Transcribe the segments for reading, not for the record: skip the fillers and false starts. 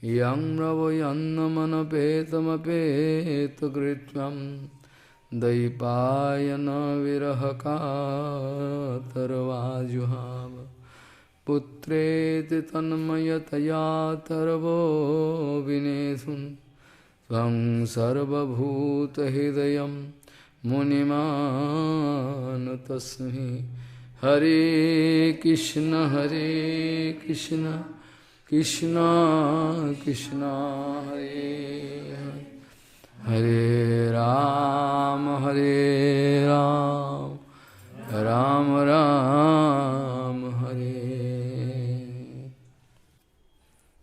Yang ravayannamanapetamapetu kritvam Daipayana virahakatarvajuhava Putreti tanmayataya tarvo vinesun Svam sarvabhuta hidayam munimanutasmi Hare Krishna Krishna Krishna Hare Hare Hare Ram Ram Ram Hare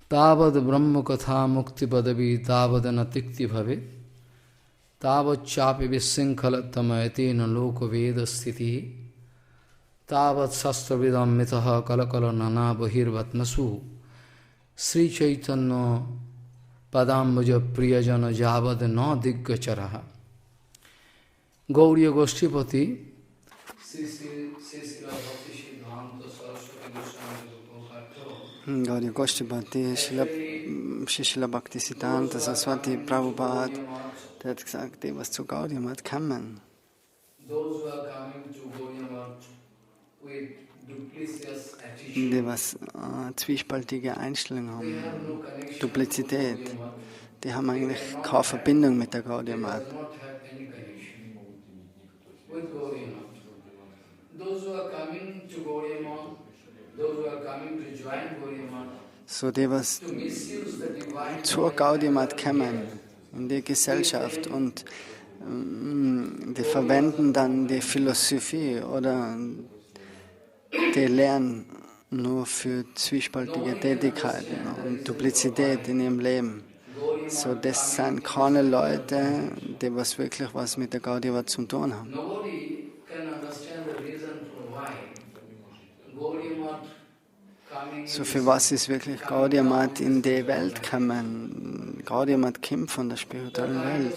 Tavad Brahma Katha Mukti Padavi Tavad Natikti Bhave Tavad Chapi Vissinkhalatamayatina Loko Veda Sthiti Tavad Sastravidam Mitaha Kalakala Nana Bahirvatnasu Sri Chaitanya Padambuja Priyajana Javad No Diggacharaha Gauriya Goshtipati Gauriya Goshtipati Srila Bhakti Siddhanta Saraswati Prabhupada, der hat gesagt, die was zu Gaudiya Math kann. Die was zwiespaltige Einstellungen haben, Duplizität, die haben eigentlich keine Verbindung mit der Gaudiya Math. So die was zur Gaudiya Math kommen, in die Gesellschaft und die verwenden dann die Philosophie oder die lernen nur für zwiespaltige Tätigkeiten und Duplizität in ihrem Leben. So, das sind keine Leute, die wirklich was mit der Gaudiya Math zu tun haben. So, für was ist wirklich Gaudiya Math in die Welt gekommen? Gaudiya Math kommt von der spirituellen Welt.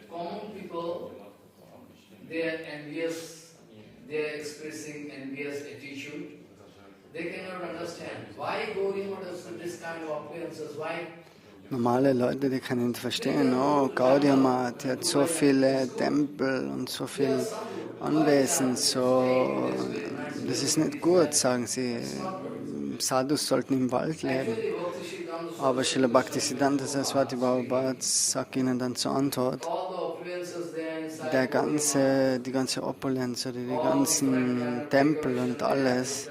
Common people, they are envious, they are expressing envious attitude. They cannot understand why Gaudiya Math has this kind of appearances, why. Normale Leute, die können nicht verstehen, oh, Gaudiya Math hat so viele Tempel und so viel Anwesen, so, das ist nicht gut, sagen sie. Sadhus sollten im Wald leben. Aber Srila Bhakti Siddhanta Saraswati Prabhupada sagt ihnen dann zur Antwort, die ganze Opulenz oder die ganzen Tempel und alles,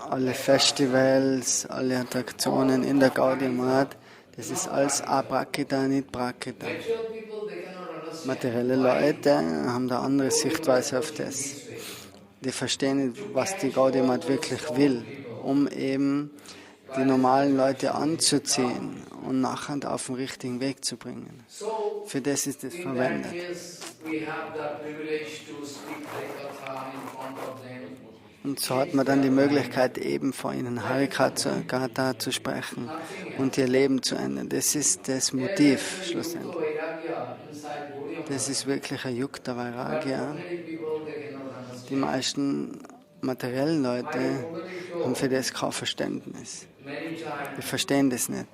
alle Festivals, alle Attraktionen in der Gaudiya Math, das ist alles Aprakita, nicht Prakita. Materielle Leute haben da andere Sichtweise auf das. Die verstehen nicht, was die Gaudiya Math wirklich will, um eben die normalen Leute anzuziehen und nachher auf den richtigen Weg zu bringen. Für das ist es verwendet. Und so hat man dann die Möglichkeit, eben vor ihnen Harikatha zu sprechen und ihr Leben zu ändern. Das ist das Motiv schlussendlich. Das ist wirklich ein Yukta Vairagya. Die meisten materiellen Leute haben für das kein Verständnis. Die verstehen das nicht.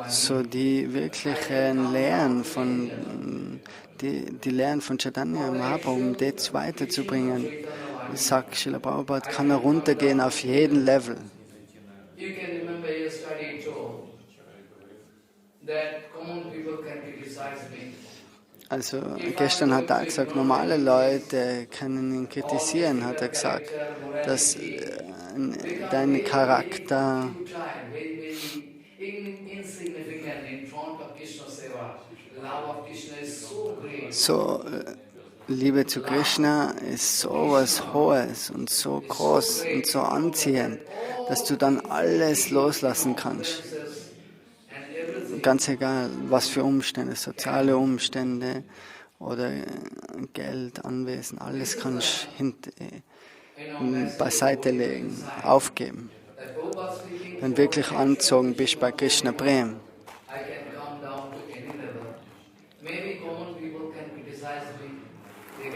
So die wirklichen Lehren von Chaitanya Mahaprabhu, um das weiterzubringen, sagt Srila Prabhupada, kann er runtergehen auf jeden Level. Also gestern hat er gesagt, normale Leute können ihn kritisieren, hat er gesagt, dass dein Charakter so, Liebe zu Krishna ist so was Hohes und so groß und so anziehend, dass du dann alles loslassen kannst. Ganz egal, was für Umstände, soziale Umstände oder Geld, Anwesen, alles kannst du beiseite legen, aufgeben. Wenn du wirklich angezogen bist bei Krishna Prema. can criticize me. They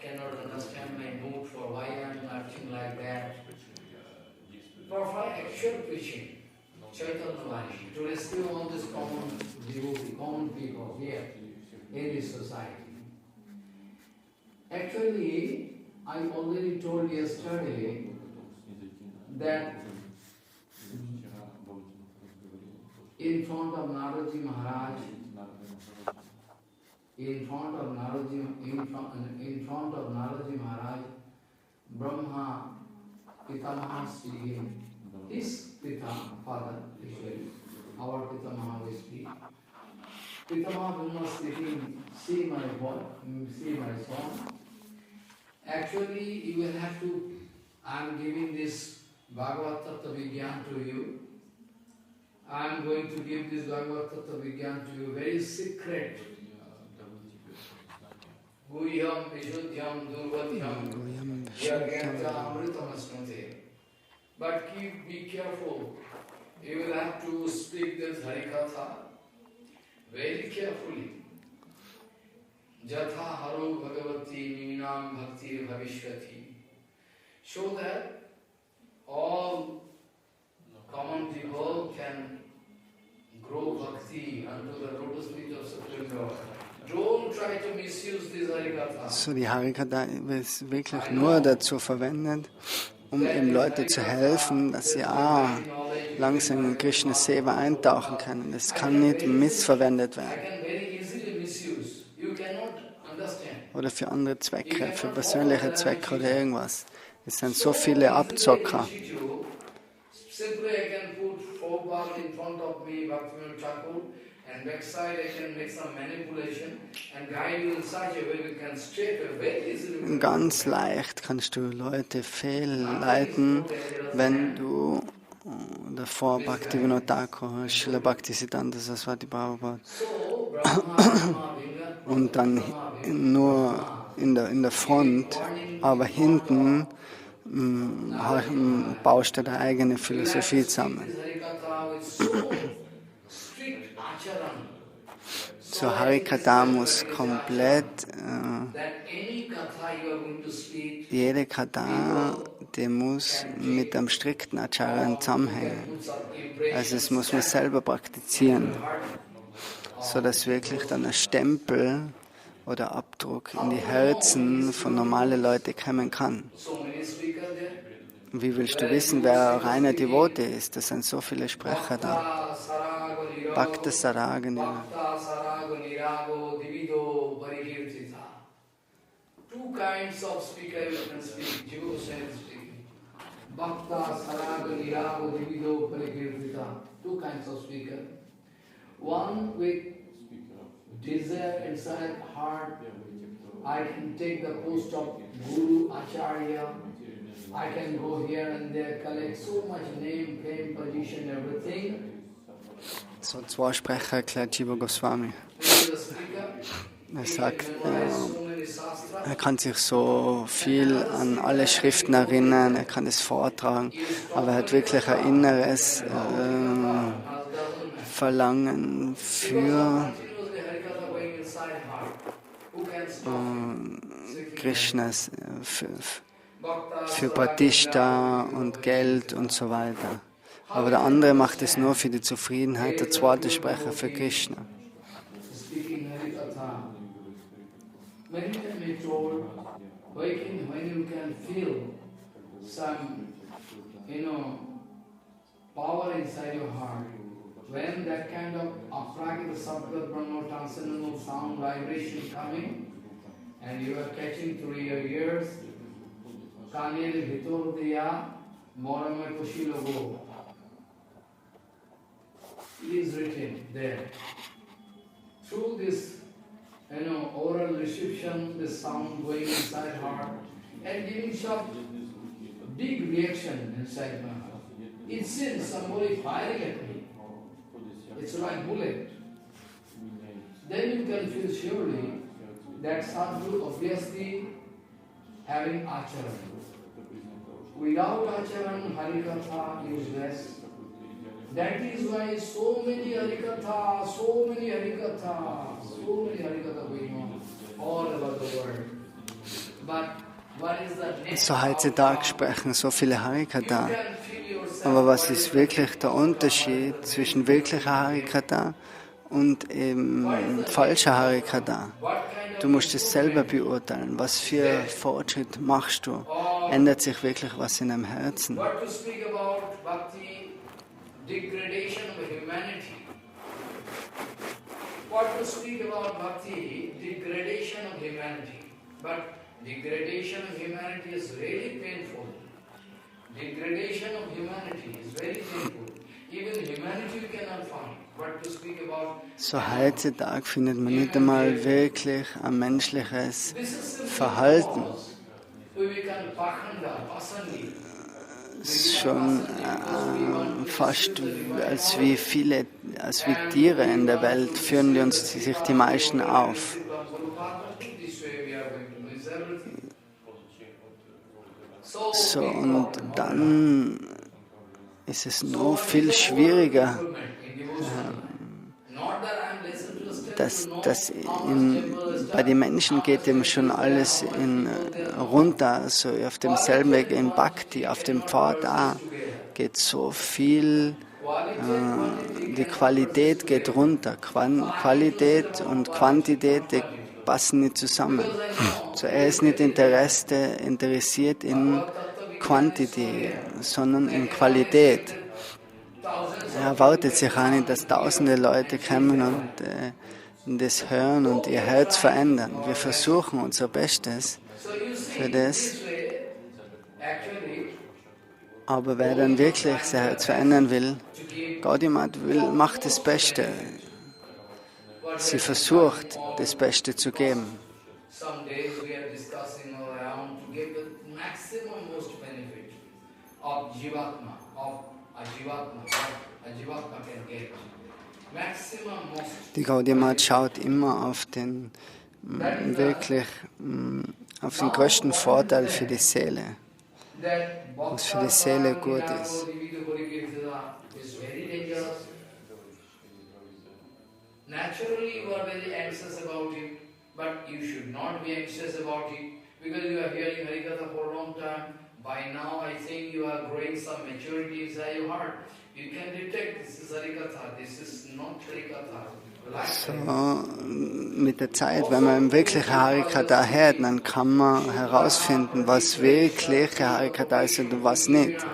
cannot understand my mood for why I am acting like that. For actual preaching, Chaitanya Maharaj, to rescue all this common people here in this society. Actually, I already told yesterday that in front of Naraji Maharaj, Brahma Pitamaha speaking. His Pitamaha, father, actually, our Pitamaha will speak. Pitamaha will not speaking, see my voice, see my song. Actually, you will have to, I am giving this Bhagavad Tattva Vigyan to you. I am going to give this Bhagavad Tattva Vigyan to you, very secret. Guhyam Vishuddhyam Durvatyam Yagyanta Amritamasmate. But be careful. You will have to speak this Harikatha very carefully. Jatha Haro Bhagavati Ninam Bhakti Bhavishvati. So that all common people can grow bhakti unto the lotus feet of Supreme Lord. Don't try to misuse this Harikatha. So die Harikatha ist wirklich nur dazu verwendet, um eben Leute zu helfen, dass sie langsam in Krishna Seva eintauchen können. Es kann nicht missverwendet werden. Oder für andere Zwecke, für persönliche Zwecke oder irgendwas. Es sind so viele Abzocker. Ganz leicht kannst du Leute fehlleiten, wenn du davor Bhaktivinoda, Srila Bhaktisiddhanta Saraswati Prabhupada und dann nur in der Front, aber hinten baust du deine eigene Philosophie zusammen. So Harikatha muss komplett, jede Katha, die muss mit einem strikten Acharan zusammenhängen. Also es muss man selber praktizieren, sodass wirklich dann ein Stempel oder Abdruck in die Herzen von normalen Leuten kommen kann. Wie willst du wissen, wer reiner Devote ist? Das sind so viele Sprecher da. Vastraharan Lila. Two kinds of speaker you can speak. Jiva Goswami is speaking. Vastraharan Lila Divido Parikirtita. Two kinds of speaker. One with desire inside heart. I can take the post of Guru Acharya. I can go here and there, collect so much name, fame, position, everything. So zwei Sprecher erklärt Jiva Goswami. Er sagt, er kann sich so viel an alle Schriften erinnern, er kann es vortragen, aber er hat wirklich ein inneres Verlangen für Krishnas, für Pratishta und Geld und so weiter. Aber der andere macht es nur für die Zufriedenheit, der zweite Sprecher für Krishna. When you can feel some, power inside your heart, when that kind of aprakita sabda brahma transcendental sound vibration coming, and you are catching through your ears, kanil hitor diya morame kushilogo. It is written there. Through this oral reception, the sound going inside heart and giving some big reaction inside my heart. It seems somebody firing at me. It's like bullet. Then you can feel surely that sadhu obviously having acharan. Without acharan, harikatha useless. That is why so many Harikatha going on all over the world. But what is the next? So heutzutage sprechen so viele Harikatha. Aber was ist wirklich der Unterschied zwischen wirklicher Harikatha und eben falscher Harikatha? Du musst es selber beurteilen. Was für Fortschritt machst du? Ändert sich wirklich was in deinem Herzen? Degradation of humanity. What to speak about bhakti? Degradation of humanity. But degradation of humanity is really painful. Degradation of humanity is very painful. Even humanity you cannot find. What to speak about? So heutzutage findet man nicht einmal wirklich ein menschliches Verhalten. Schon fast als wie Tiere in der Welt führen sich die meisten auf. So, und dann ist es noch viel schwieriger, bei den Menschen geht eben schon alles runter, so auf demselben Weg in Bhakti, auf dem Pfad auch, geht so viel, die Qualität geht runter. Qualität und Quantität, die passen nicht zusammen. So, er ist nicht interessiert in Quantität, sondern in Qualität. Er erwartet sich auch nicht, dass tausende Leute kommen und das hören und ihr Herz verändern. Wir versuchen unser Bestes für das. Aber wer dann wirklich sein Herz verändern will, Gaudimat macht das Beste. Sie versucht, das Beste zu geben. Die Gaudimat schaut immer auf den größten Vorteil für die Seele, was für die Seele gut ist. Naturally, you are very anxious about it, but you should not be anxious about it because you are hearing Harikatha for a long time. By now, I think you are growing some maturity inside your heart. You can detect this is Harikatha, this is not Harikatha. So, mit der Zeit, wenn man wirklich Harikatha hört, dann kann man herausfinden, was wirklich Harikatha ist und was nicht.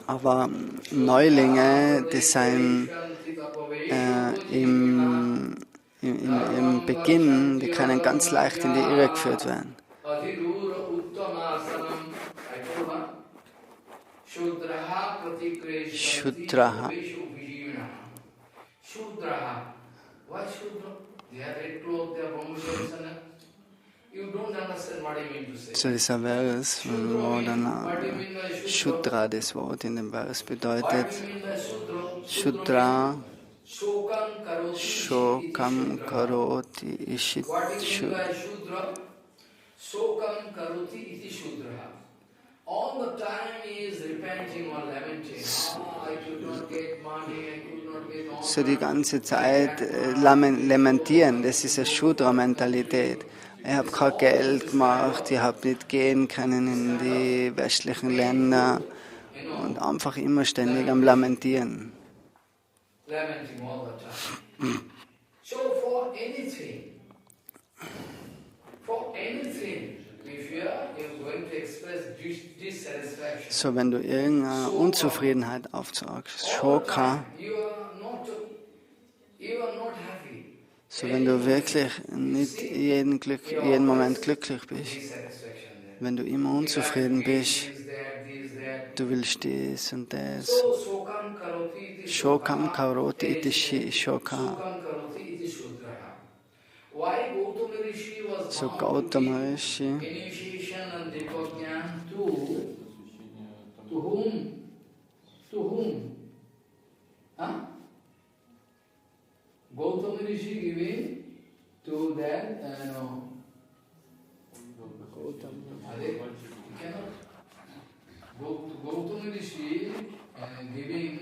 Aber Neulinge, die sind im Beginn, die können ganz leicht in die Irre geführt werden. Shudraha. So dieser Vers, wo dann Shudra, das Wort in dem Vers bedeutet, Shudra, Shokam karoti ishit Shudra. All the time he is repenting or lamenting. I could not get money, I could not get all. So die ganze Zeit lamentieren, das ist eine Shudra-Mentalität. Ich habe kein Geld gemacht, ich habe nicht gehen können in die westlichen Länder und einfach immer ständig am Lamentieren. Lamenting all the time. So for anything, so, wenn du irgendeine Unzufriedenheit aufzeigst, Shoka, so wenn du wirklich nicht jeden Moment glücklich bist, wenn du immer unzufrieden bist, du willst dies und das. Shokam karoti iti shoka. So Gautama Rishi, initiation and Dipagyan to whom? To whom? Huh? Gautama Rishi giving to that, Gautama Rishi giving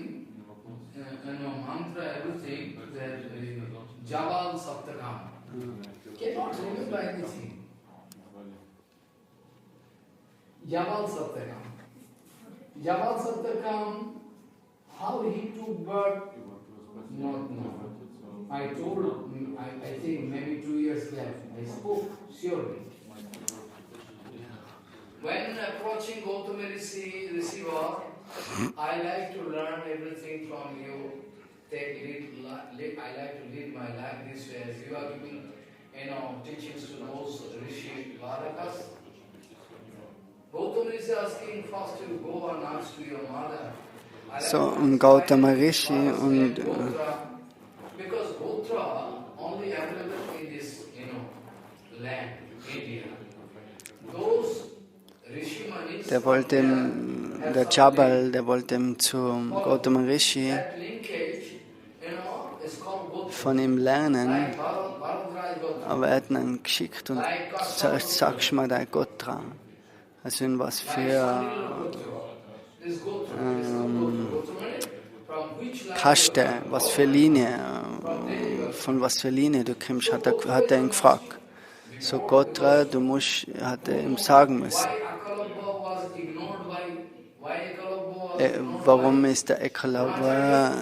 Cannot remember anything. Jabal Satyakam. Jabal Satyakam, how he took birth, not know. I told, I think maybe 2 years left, I spoke surely. When approaching Gautama receiver, I like to learn everything from you. I like to lead my life this way. As you are giving, teachings to those Rishi Varakas. Gautama is asking first to go and ask to your mother. So, und Gautama Rishi und because Gotra only available in this, land, India. Those Rishi-manis, der Jabal, der wollte ihm zu Gautama Rishi that linkage, is called Gotra. von ihm lernen, Like Bharadra Gotra. aber er hat ihn geschickt und zuerst sagst mal dein Gotra. Also in was für Kaste, was für Linie, von was für Linie du kommst, hat er ihn gefragt. So Gotra, hat er ihm sagen müssen. Warum ist der Ekalava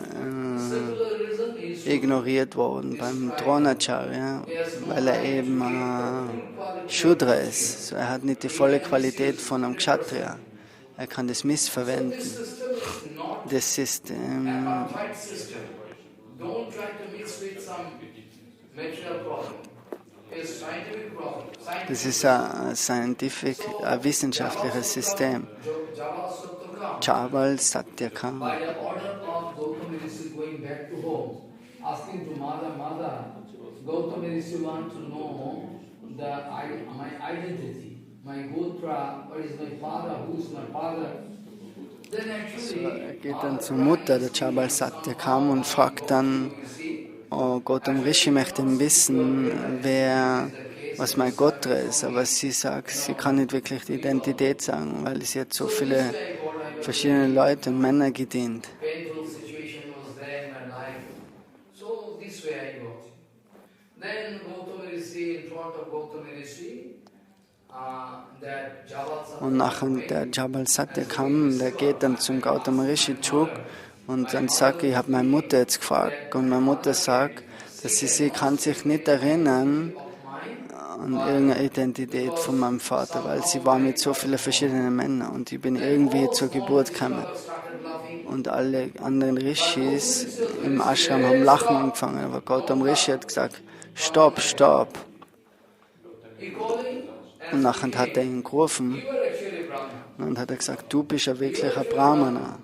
ignoriert worden beim Dronacharya? Weil er eben Shudra ist. So, er hat nicht die volle Qualität von einem Kshatriya. Er kann das missverwenden. Das System. Das ist ein wissenschaftliches System. Jabal Satyakam. Asking to mother, Gautama Rishi want to know my identity, my Gotra, what is my father, who is my father. Then actually, Er geht dann zur Mutter, der Jabal Satyakam, und fragt dann, Gautama Rishi möchte wissen, was mein Gotra ist. Aber sie sagt, sie kann nicht wirklich die Identität sagen, weil sie hat so viele verschiedene Leute und Männer gedient. Und nachher der Jabal Satyakam, der geht dann zum Gautama Rishi zurück und dann sagt, ich habe meine Mutter jetzt gefragt. Und meine Mutter sagt, dass sie kann sich nicht erinnern an irgendeine Identität von meinem Vater, weil sie war mit so vielen verschiedenen Männern und ich bin irgendwie zur Geburt gekommen. Und alle anderen Rishis im Ashram haben Lachen angefangen, aber Gautama Rishi hat gesagt, stopp, stopp. Und nachher hat er ihn gerufen und hat gesagt, du bist ja wirklich ein Brahmana.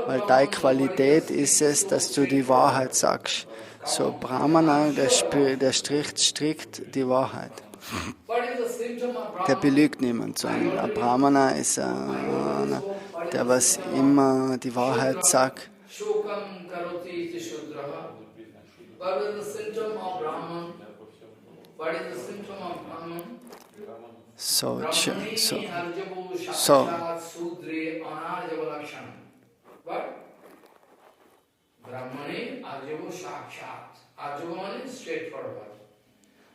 Weil deine Qualität ist es, dass du die Wahrheit sagst. So, Brahmana, der strikt die Wahrheit. Der belügt niemand. So, ein Brahmana ist einer, der was immer die Wahrheit sagt. So.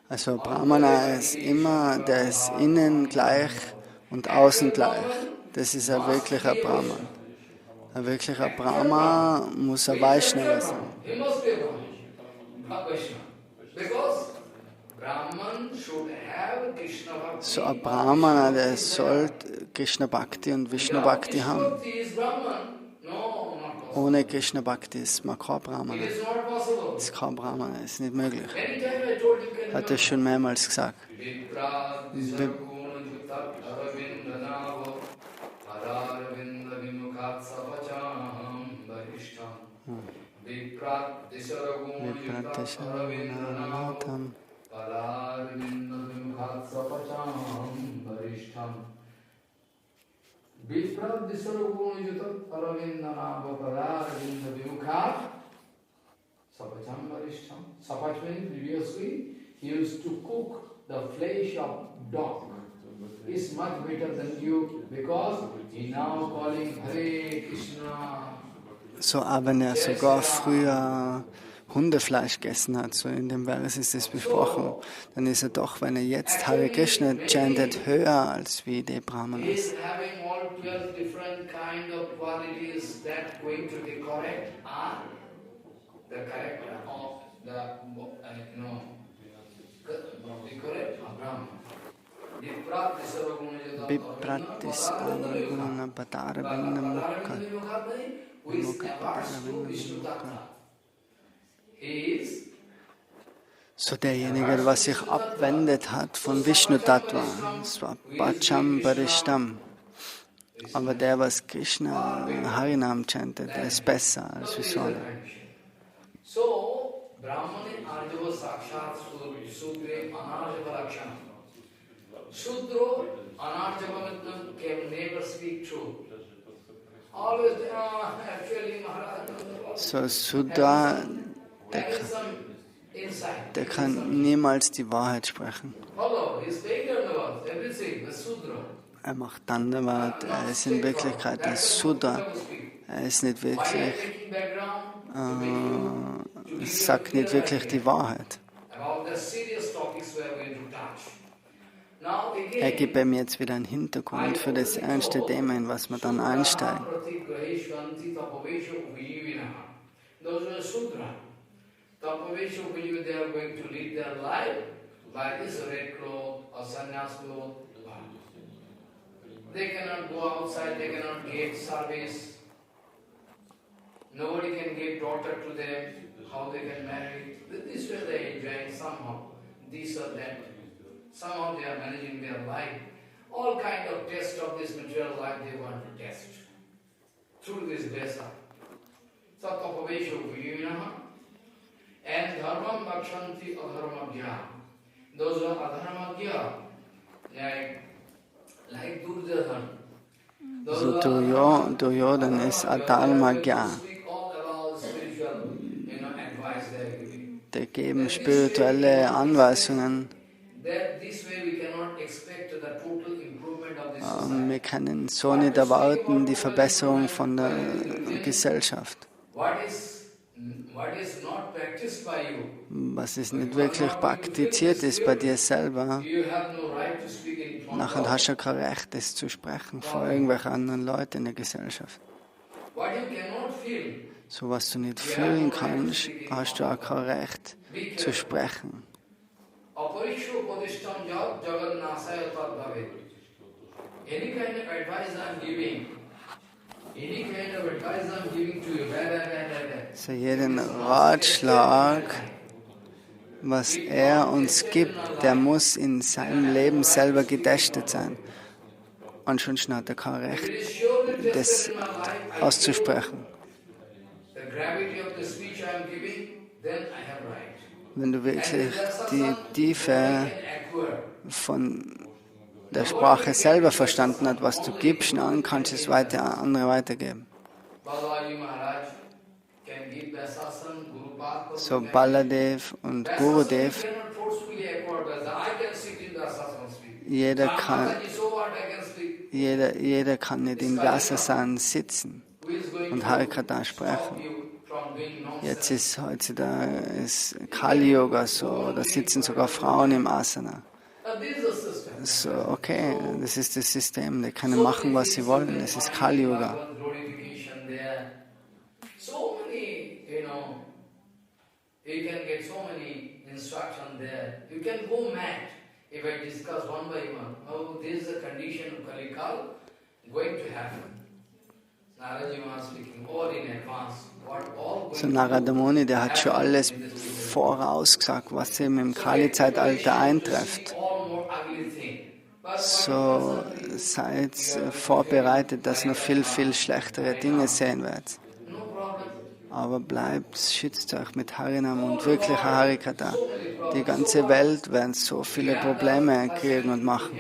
Also Brahmana ist immer, der ist innen gleich und außen gleich. Das ist ein wirklicher Brahman. Ein wirklicher Brahma muss ein Vaishnava sein. So ein Brahmana, der soll Krishna Bhakti und Vishnu Bhakti haben. Ohne Krishna Bhakti ist man kein Brahmana. Ist kein Brahmana, ist nicht möglich. Hat er schon mehrmals gesagt. Sapat means previously he used to cook the flesh of dog. Is much better than you because he now calling Hare Krishna. So, aber wenn er sogar früher Hundefleisch gegessen hat, so in dem Vers ist es besprochen, dann ist er doch, wenn er jetzt Hare Krishna chantet, höher als wie die Brahmanas. Bipratis Guna Patara Vinda Mukha Mukha Patara Vinda Mukha. So derjenige, was sich abwendet hat von Vishnu Tattva, Swapacham Parishtam. Aber der, was Krishna Harinam chantet, der ist besser als Vishnu. So, Brahmani Arjava Sakshat Sudre Anarjava Lakshana. Sudro Anarjava can never speak truth. Always, actually, Maharaj. So, Sudra, der kann niemals die Wahrheit sprechen. Er macht Dandavat, er ist in Wirklichkeit ein Sudra. Er ist nicht wirklich, sagt nicht wirklich die Wahrheit. Er gibt ihm jetzt wieder einen Hintergrund für das ernste Thema, in was wir dann einsteigen. They cannot go outside, they cannot give service. Nobody can give daughter to them, how they can marry. This way they are enjoying somehow, this or that. Somehow they are managing their life. All kind of test of this material life they want to test. Through this Vesa. Sattva-pavesho vijivinaha. And dharmam bhakshanti adharmagya. Those who are adharmagya, like Duryodhan. So Duryodhan ist Adharmagya. Die geben spirituelle Anweisungen. Wir können so nicht erwarten, die Verbesserung von der Gesellschaft. Was ist nicht wirklich praktiziert ist bei dir selber, nachher hast du kein Recht, das zu sprechen vor irgendwelchen anderen Leuten in der Gesellschaft. So was du nicht fühlen kannst, hast du auch kein Recht zu sprechen. So jeden Ratschlag, was er uns gibt, der muss in seinem Leben selber getestet sein. Ansonsten hat er kein Recht, das auszusprechen. Wenn du wirklich die Tiefe von der Sprache selber verstanden hast, was du gibst, dann kannst du es weiter an andere weitergeben. So Baladev und Gurudev, jeder kann nicht in Vyasasan sitzen und Harikatha sprechen. Jetzt ist heutzutage Kali Yoga so, da sitzen sogar Frauen im Asana. So, okay, das ist das System, die können machen, was sie wollen, das ist Kali Yoga. You can get so many instructions there. You can go mad if I discuss one by one. Oh, this is the condition of Kalikal going to happen. Naraji was speaking all in advance. So Narada Muni, der hat schon alles vorausgesagt, was eben im Kali-Zeitalter eintrifft. So seid vorbereitet, dass noch viel, viel schlechtere Dinge sehen werdet. Aber bleibt, schützt euch mit Harinam und wirklicher Harikatha. Die ganze Welt wird so viele Probleme kriegen und machen.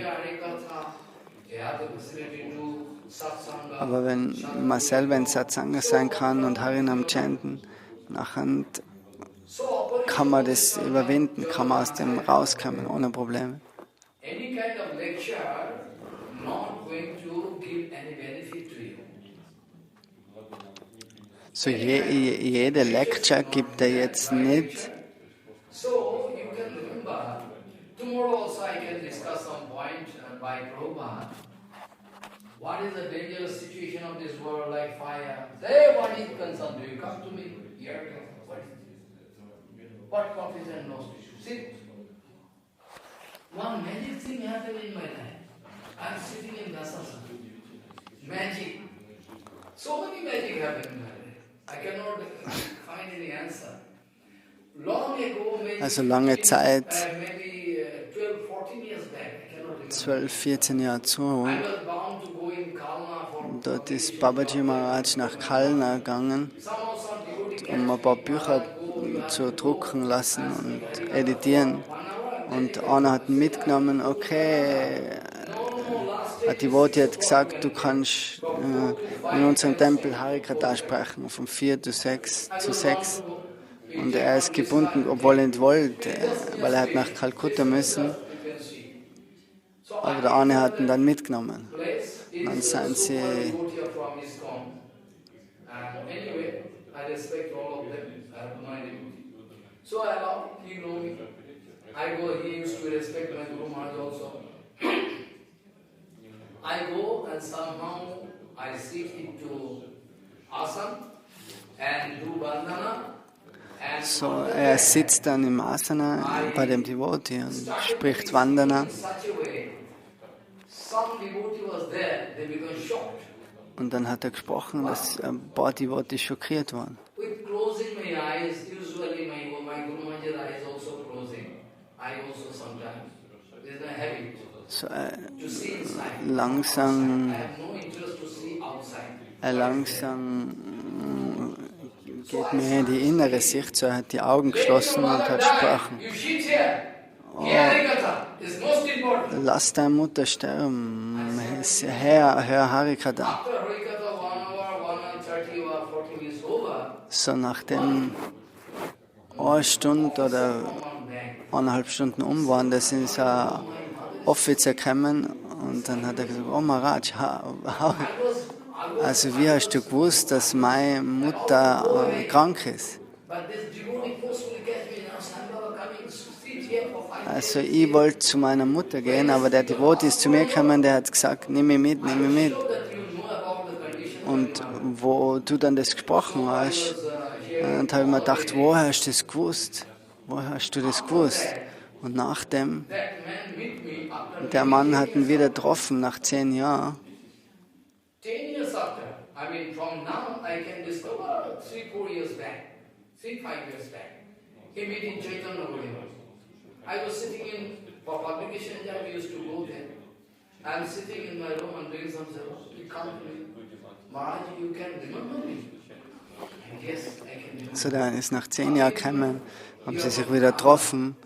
Aber wenn man selber in Satsanga sein kann und Harinam chanten, nachher kann man das überwinden, kann man aus dem rauskommen ohne Probleme. So jede Lecture gibt er jetzt nicht. So you can remember, tomorrow also I can discuss some point by Prabhupada. What is the dangerous situation of this world like fire? Say, what is concerned? Do you come to me? Here, what confidence knows to sit? One magic thing happened in my life. I am sitting in Dasasana. Magic. So many magic happened in my life. I cannot find any answer. Long ago, maybe Also lange Zeit, maybe 12, 14 years back, I cannot remember. 12, 14 Jahre zurück, I was bound to go in Kalna for dort ist Babaji Maharaj nach Kalna gegangen, somehow some devotee um ein paar Bücher zu drucken lassen und editieren. Und einer hat mitgenommen, okay, ein Devotee hat gesagt, du kannst in unserem Tempel Harikata sprechen, von 4 zu 6 zu 6. Und er ist gebunden, obwohl er nicht wollte, weil er hat nach Kalkutta müssen. Aber der eine hat ihn dann mitgenommen. Dann sind sie I go, he used to respect my Guru Maharaj also. I go and somehow I sit into asana and do bandhana. So, er sitzt dann im Asana bei dem Devotee und spricht Vandana. Und dann hat er gesprochen, dass ein paar Devotees schockiert waren. So, langsam geht mir in die innere Sicht, so er hat die Augen geschlossen und hat gesprochen. Oh, lass deine Mutter sterben, hör Harikata. So nachdem eine Stunde oder 1,5 Stunden waren, da sind so ein Offizier gekommen und dann hat er gesagt, oh Maharaj, also wie hast du gewusst, dass meine Mutter krank ist? Also ich wollte zu meiner Mutter gehen, aber der Devotee ist zu mir gekommen, der hat gesagt, nimm mich mit. Und wo du dann das gesprochen hast, und habe ich mir gedacht, woher hast du das gewusst? Und nachdem, der Mann hat ihn wieder getroffen, nach 10 Jahren. 10 years after, I mean from now I can discover 3-4 years back, 3-5 years back. He met in Chaitanya Mandir. I was sitting in, for publication job, we used to go there. I am sitting in my room and doing some service. He come to me, Maharaj, you can remember me? And yes, I can remember. So, dann ist nach 10 Jahren gekommen, haben sie sich wieder getroffen.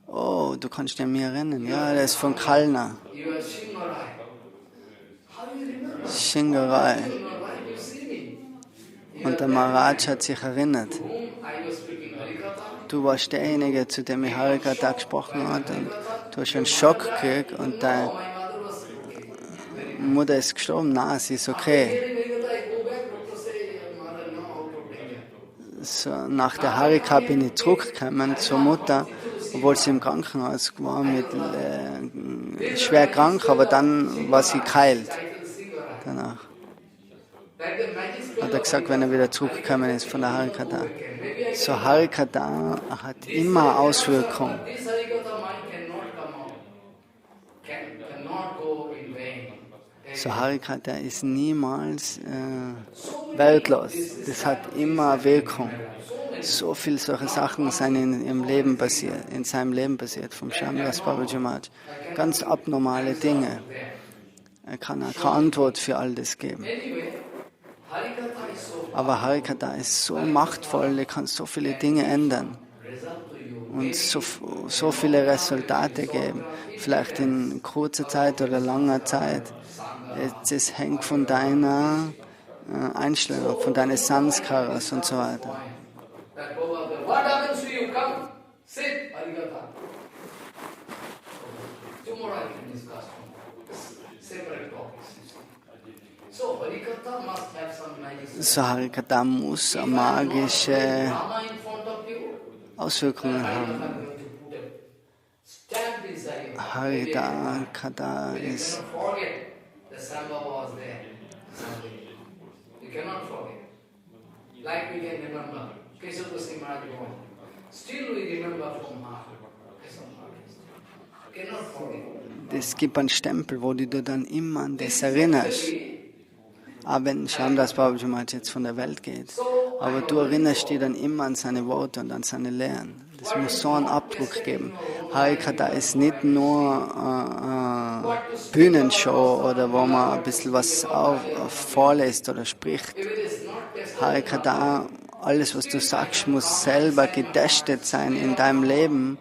Oh, du kannst dich an mich erinnern. Ja, der ist von Kalna. You are Shingarai. How do you remember? Shingarai. Und der Maharaj hat sich erinnert. Du warst derjenige, zu dem ich Harikata gesprochen habe. Und du hast einen Schock gekriegt und deine Mutter ist gestorben. Nein, sie ist okay. So, nach der Harikata bin ich zurückgekommen zur Mutter, obwohl sie im Krankenhaus war, schwer krank, aber dann war sie geheilt. Danach hat er gesagt, wenn er wieder zurückgekommen ist von der Harikata. So, Harikata hat immer Auswirkungen. So, Harikata ist niemals weltlos. Das hat immer Wirkung. So viele solche Sachen sind in seinem Leben passiert, vom Shamdas Babaji Maharaj. Ganz abnormale Dinge. Er kann auch keine Antwort für all das geben. Aber Harikata ist so machtvoll, er kann so viele Dinge ändern und so viele Resultate geben. Vielleicht in kurzer Zeit oder langer Zeit. Es hängt von deiner Einstellung, von deinen Sanskaras und so weiter. So Harikatha muss magische Auswirkungen haben. Harikatha ist es gibt einen Stempel, wo du dir dann immer an das erinnerst. Aber wenn Shamdas Babaji Maharaj jetzt von der Welt geht, aber du erinnerst dich dann immer an seine Worte und an seine Lehren. Das muss so einen Abdruck geben. Harikatha ist nicht nur Bühnenshow oder wo man ein bisschen was vorlässt oder spricht. Harikatha, alles was du sagst, muss selber getestet sein in deinem Leben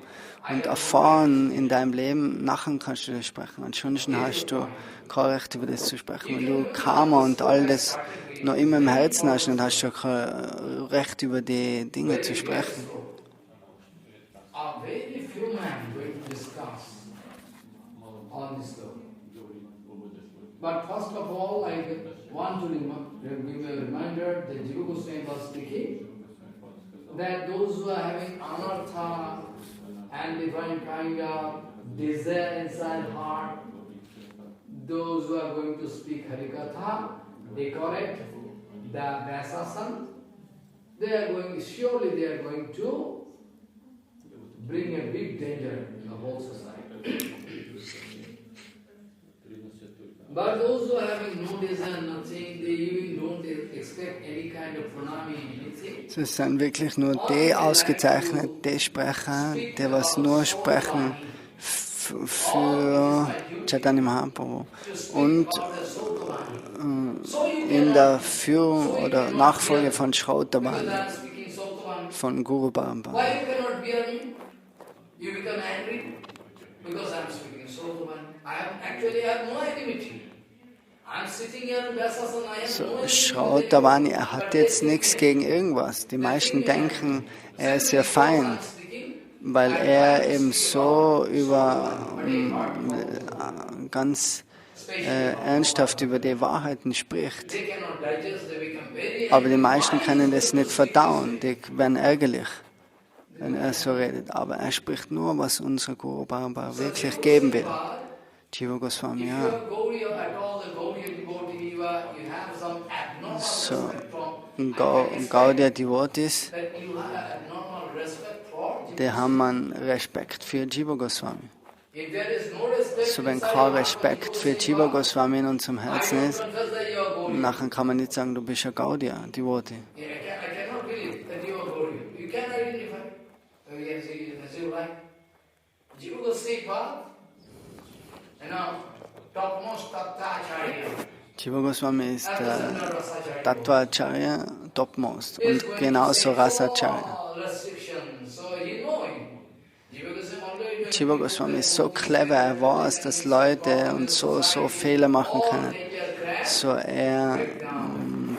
und erfahren in deinem Leben. Nachher kannst du das sprechen. Ansonsten hast du kein Recht über das zu sprechen. Wenn du Karma und all das noch immer im Herzen hast, dann hast du kein Recht über die Dinge zu sprechen. But first of all, I want to give a reminder that Jiva Goswami was speaking that those who are having anartha and different kind of desire inside heart, those who are going to speak Harikatha, they correct the Vastraharan, surely they are going to bring a big danger in the whole society. But those who are having no desire, nothing, they even don't expect any kind of pranami, anything. Es sind wirklich nur die ausgezeichnet, die sprechen, die was nur sprechen für Chaitanya Mahaprabhu und in der Führung oder Nachfolge von Shrautavani, von Guru Parampara. Why you cannot bear me? You become angry because I am speaking Shrautavani. I have no enmity. So, Shrautavani, er hat jetzt nichts gegen irgendwas. Die meisten denken, er ist ihr Feind, weil er eben so ganz ernsthaft über die Wahrheiten spricht. Aber die meisten können das nicht verdauen, die werden ärgerlich, wenn er so redet. Aber er spricht nur, was unser Guru Parampara wirklich geben will. Jiva Goswami, ja. So, Gaudiya Devotees, die haben einen Respekt für Jiva Goswami. So, wenn kein Respekt für Jiva Goswami in unserem Herzen ist, nachher kann man nicht sagen, du bist ein Gaudiya Devotee. Jiva Goswami ist der Tattva-Acharya, topmost, und genauso Rasa-Acharya. Jiva Goswami ist so clever, er weiß, dass Leute und so Fehler machen können. So er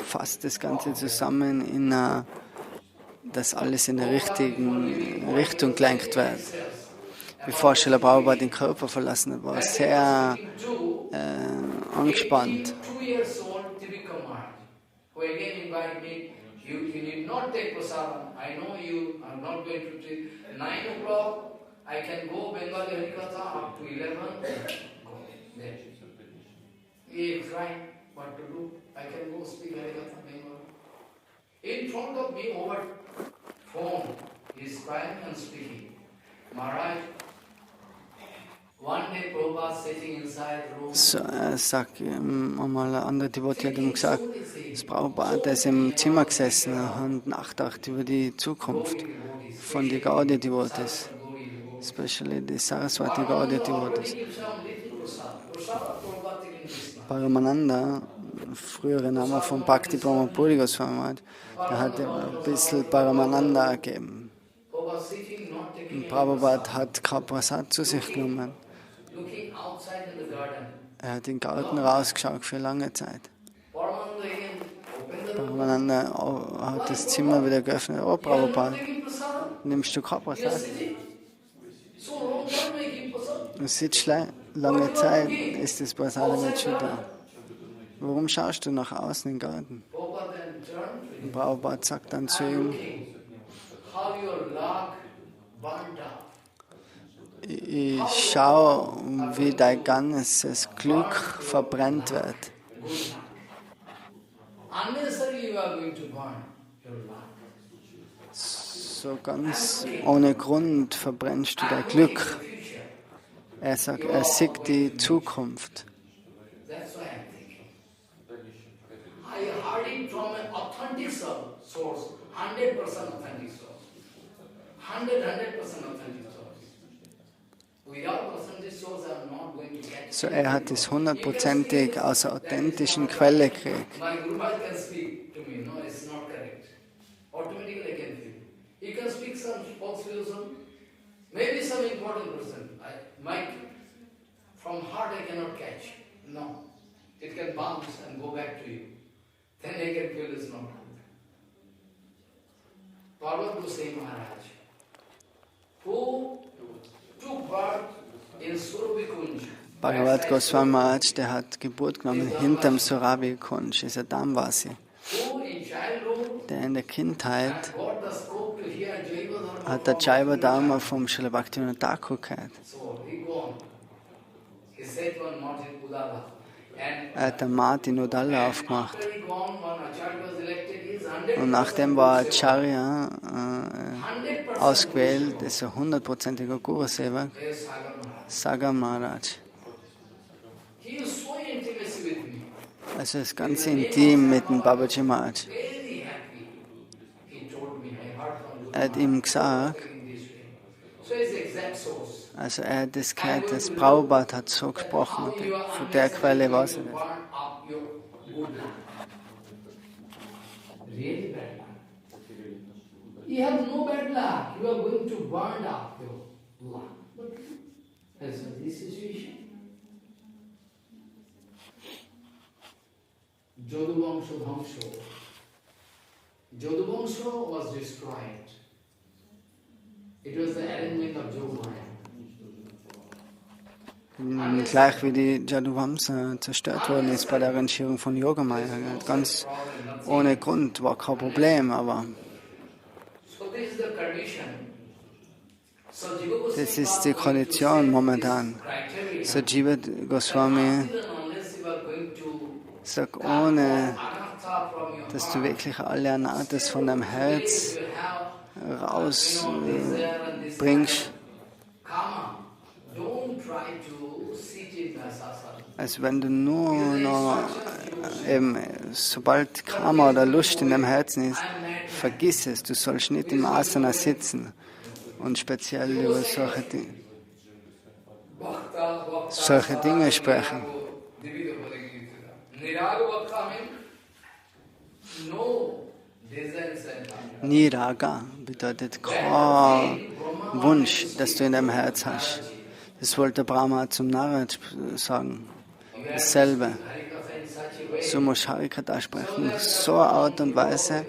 fasst das Ganze zusammen, dass alles in der richtigen Richtung gelenkt wird. Bevor Srila Prabhupada den Körper verlassen hat, war er sehr angespannt. In front of me over phone, he is crying and speaking. Maharaj, one day Prabhupada sitting inside room. So, er sagt, einmal ein anderer Devotee hat ihm gesagt, dass Prabhupada ist im Zimmer gesessen und nachgedacht über die Zukunft von den Gaudiya Devotees, especially die Saraswati Gaudiya Devotees. Paramananda, frühere Name von Bhakti Brahmapuri Goswami, der hat ein bisschen Paramananda gegeben. Und Prabhupada hat kein Prasad zu sich genommen. Er hat in den Garten rausgeschaut für lange Zeit. Paramananda hat das Zimmer wieder geöffnet. Oh Prabhupada, nimmst du kein Prasad? Du sitzt lange Zeit, ist das Prasad nicht schon da. warum schaust du nach außen in den Garten? Prabhupada then turned to him. Prabhupada sagt dann zu I'm ihm, looking how your luck burnt up. ich schaue, wie dein ganzes Glück verbrennt wird. Unnecessarily you are going to burn your luck. So ganz ohne Grund verbrennst du dein Glück. Er sagt, er sieht die Zukunft. That's why I'm thinking. I heard it from an authentic source, 100% authentic source. 100% authentic source. Without authentic source, I'm not going to get it. So er hat es 100%ig aus einer authentischen Quelle gekriegt. My Guru Maharaj can speak to me. No, it's not correct. Automatically I can feel. He can speak some false philosophy. Maybe some important person. From heart I cannot catch. No. It can bounce and go back to you. Then I can feel it's not good. Parvat Goswami Maharaj, who took birth in Surabhikunj. Bhagavad Goswami Maharaj, der hat Geburt genommen hinterm Surabhi Kunj, ist ein Damvasi, der in der Kindheit hat der Jaiva Dharma vom Srila Bhaktivinoda Thakur gehört. Er hat den Martin Udalla aufgemacht. Und nachdem war Acharya ausgewählt, ist er 100%iger Guru-Sevak, Sagar Maharaj. Also er ist ganz intim mit dem Babaji Maharaj. Er hat ihm gesagt, also er hat das gehört, das Prabhupada hat so gesprochen, von der Quelle weiß er das. Really bad luck. You have no bad luck. You are going to burn up your luck. But that's not this situation. Jaduvamsha Dhamsha. Jaduvamsha was destroyed. It was the arrangement of Jogmaya. Gleich wie die Jaduvamsa zerstört worden ist bei der Arrangierung von Yogamaya. Ganz ohne Grund, war kein Problem, aber das ist die Kondition momentan. So Jiva Goswami sagt, ohne dass du wirklich alle Anatas von deinem Herz rausbringst, als wenn du nur noch eben, sobald Karma oder Lust in deinem Herzen ist, vergiss es, du sollst nicht im Asana sitzen und speziell über solche Dinge sprechen. Niraga bedeutet kein Wunsch, das du in deinem Herz hast. Das wollte Brahma zum Narad sagen. Dasselbe. So muss Harikatha sprechen. So eine Art und Weise,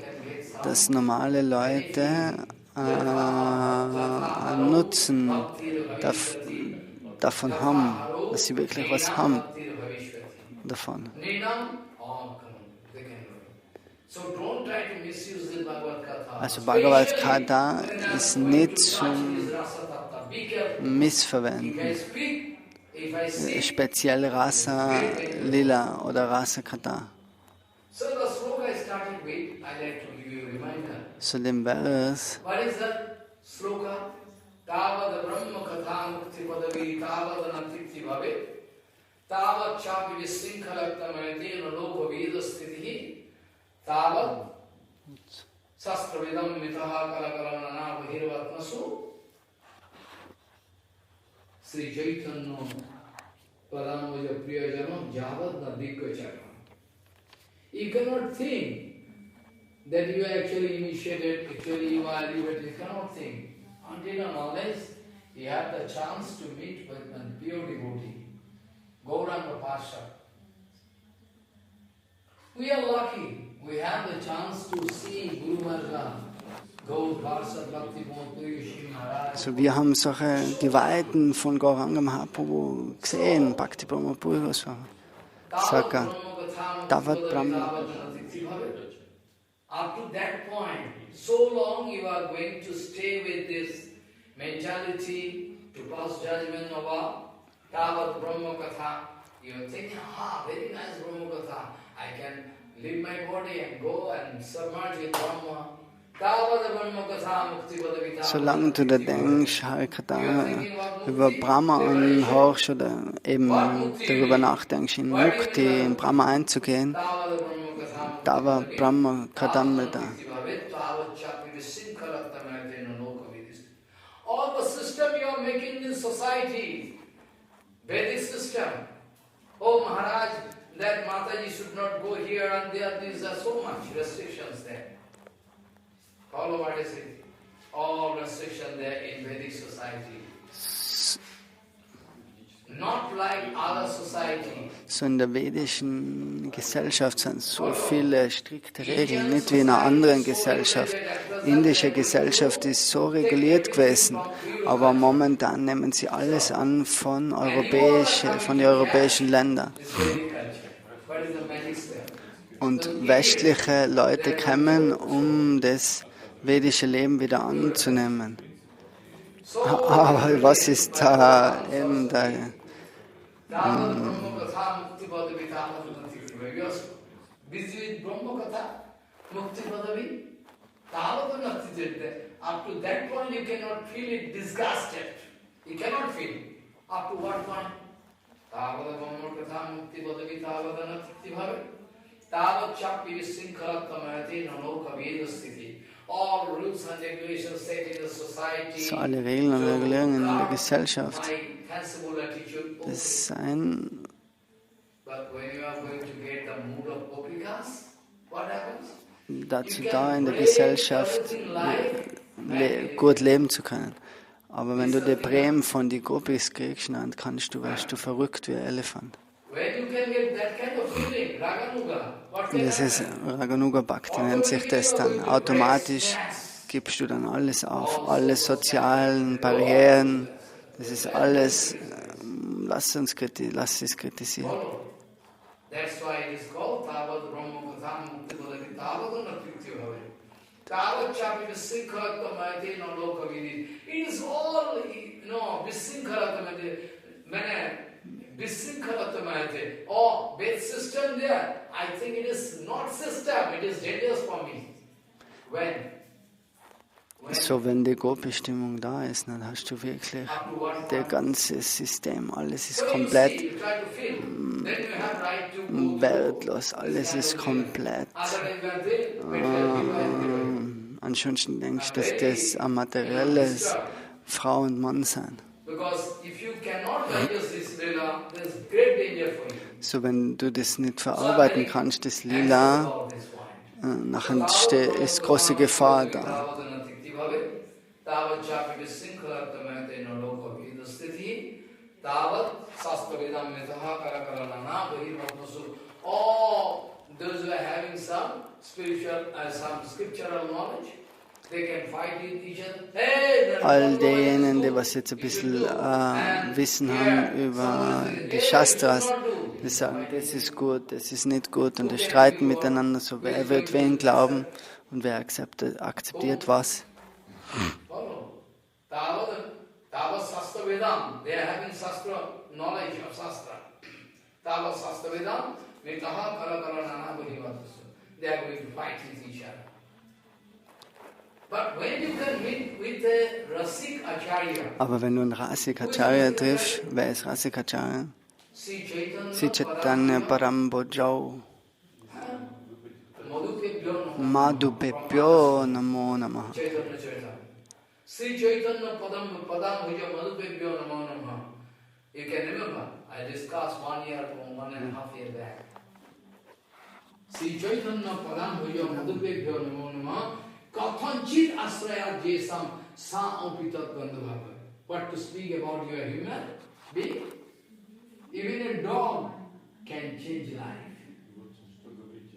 dass normale Leute einen Nutzen davon haben, dass sie wirklich was haben davon. Also Bhagavad Gita ist nicht zum Missverwenden. Speziell Rasa Lila oder Rasa Kata. So dem Vers. Sri Chaitanya Padamaya Priyajanam Javad Nadikachakam. You cannot think that you are actually initiated, actually you are elevated. You cannot think. Until and unless you have the chance to meet with a pure devotee, Gauranga Pasha. We are lucky. We have the chance to see Guru Maharaj. So, wir haben solche die Weiten von Gauranga Mahaprabhu gesehen, Bhakti Brahma Puri Goswami. Saka. Tavat Brahma. Up to that point, so long you are going to stay with this mentality to pass judgment over Tavat Brahma Katha. You are thinking, very nice Brahma Katha. I can leave my body and go and submerge in Brahma. Tavat Brahma Katha Mukti Vadavita. Solange du da denkst, über Brahma anhorchst oder eben darüber nachdenkst, in Mukti, in Brahma einzugehen, Tava Brahma Kadamrita. All the system you are making in society, Vedic system. Oh Maharaj, that Mataji should not go here and there. These are so much restrictions there. Follow what I say. All restrictions there in Vedic society. Not like other society. So in der vedischen Gesellschaft sind so viele strikte Regeln, nicht wie in einer anderen Gesellschaft. Indische Gesellschaft ist so reguliert gewesen, aber momentan nehmen sie alles an von den europäischen Ländern. Und westliche Leute kommen, um das vedische Leben wieder anzunehmen. Aber was ist da eben der Up to that point you cannot feel it disgusted. You cannot feel it. Up to what point? Tavada Brahma Katha Mukti Vadavi Tavada Natikti Bhave. Tavat Chapi Visinkarattamati Nanoka Vedasthiti. All rules and regulations set in the society. So alle Regeln und Regulierungen in der Gesellschaft. Das sein. But when you are going to get the mood of Gopikas, what happens? Dazu da in der Gesellschaft gut leben zu können. Aber wenn du die Bremen von den Gopis kriegst, dann wirst du verrückt wie ein Elefant. Das ist Raganuga Bhakti, nennt sich das dann. Automatisch gibst du dann alles auf, alle sozialen Barrieren, das ist alles, lass es kritisieren. That's why it is called Tavat Brahma Katha Mukti Vadati Tavat Natikti Bhave. Tavat Chapi Visinkarattamati Naloka Vidhi. It is all, Visinkarattamati. Visinkarattamati. Oh, base system there. I think it is not system, it is dangerous for me. When? So, wenn die Go-Bestimmung da ist, dann hast du wirklich das ganze System, alles ist komplett wertlos, alles ist komplett. Ansonsten denkst du, dass das ein materielles Frau und Mann sind. So, wenn du das nicht verarbeiten kannst, das Lila, nachher ist große Gefahr da. Tavat Chapi Visinkarattamati Naloka Vedasthiti Tavat Sastavedam Mitaha Karakaralana Bahirvatasu. All those who are having some spiritual, some scriptural knowledge, they can fight with each other. All diejenigen, die was jetzt ein bisschen Wissen haben über die Shastras, die sagen, das ist gut, das ist nicht gut und die streiten miteinander, so wer wird wen glauben und wer akzeptiert was. Tavat Sastra Vedam, they are having Sastra knowledge of Sastra. Tavat Sastra Vedam, Mitaha Karakarana Bahirvatasu. They are going to fight with each other. But when you can meet with a Rasik Acharya, aber wenn du einen Rasik Acharya triffst, wer ist Rasik Acharya? Sri Chaitanya Parambhojau. Madhupebhyo Namo Namaha. Sri Chaitanya Padam Bhuja Madhupebhyo Namo Namaha. You can remember, I discussed 1.5 years back. Sri Chaitanya Padam Bhuja Madhupebhyo Namo Namaha. Kathanchit Asraya Jesam Sa Ampitat Gandhabhava. What to speak about your human being? Even a dog can change life.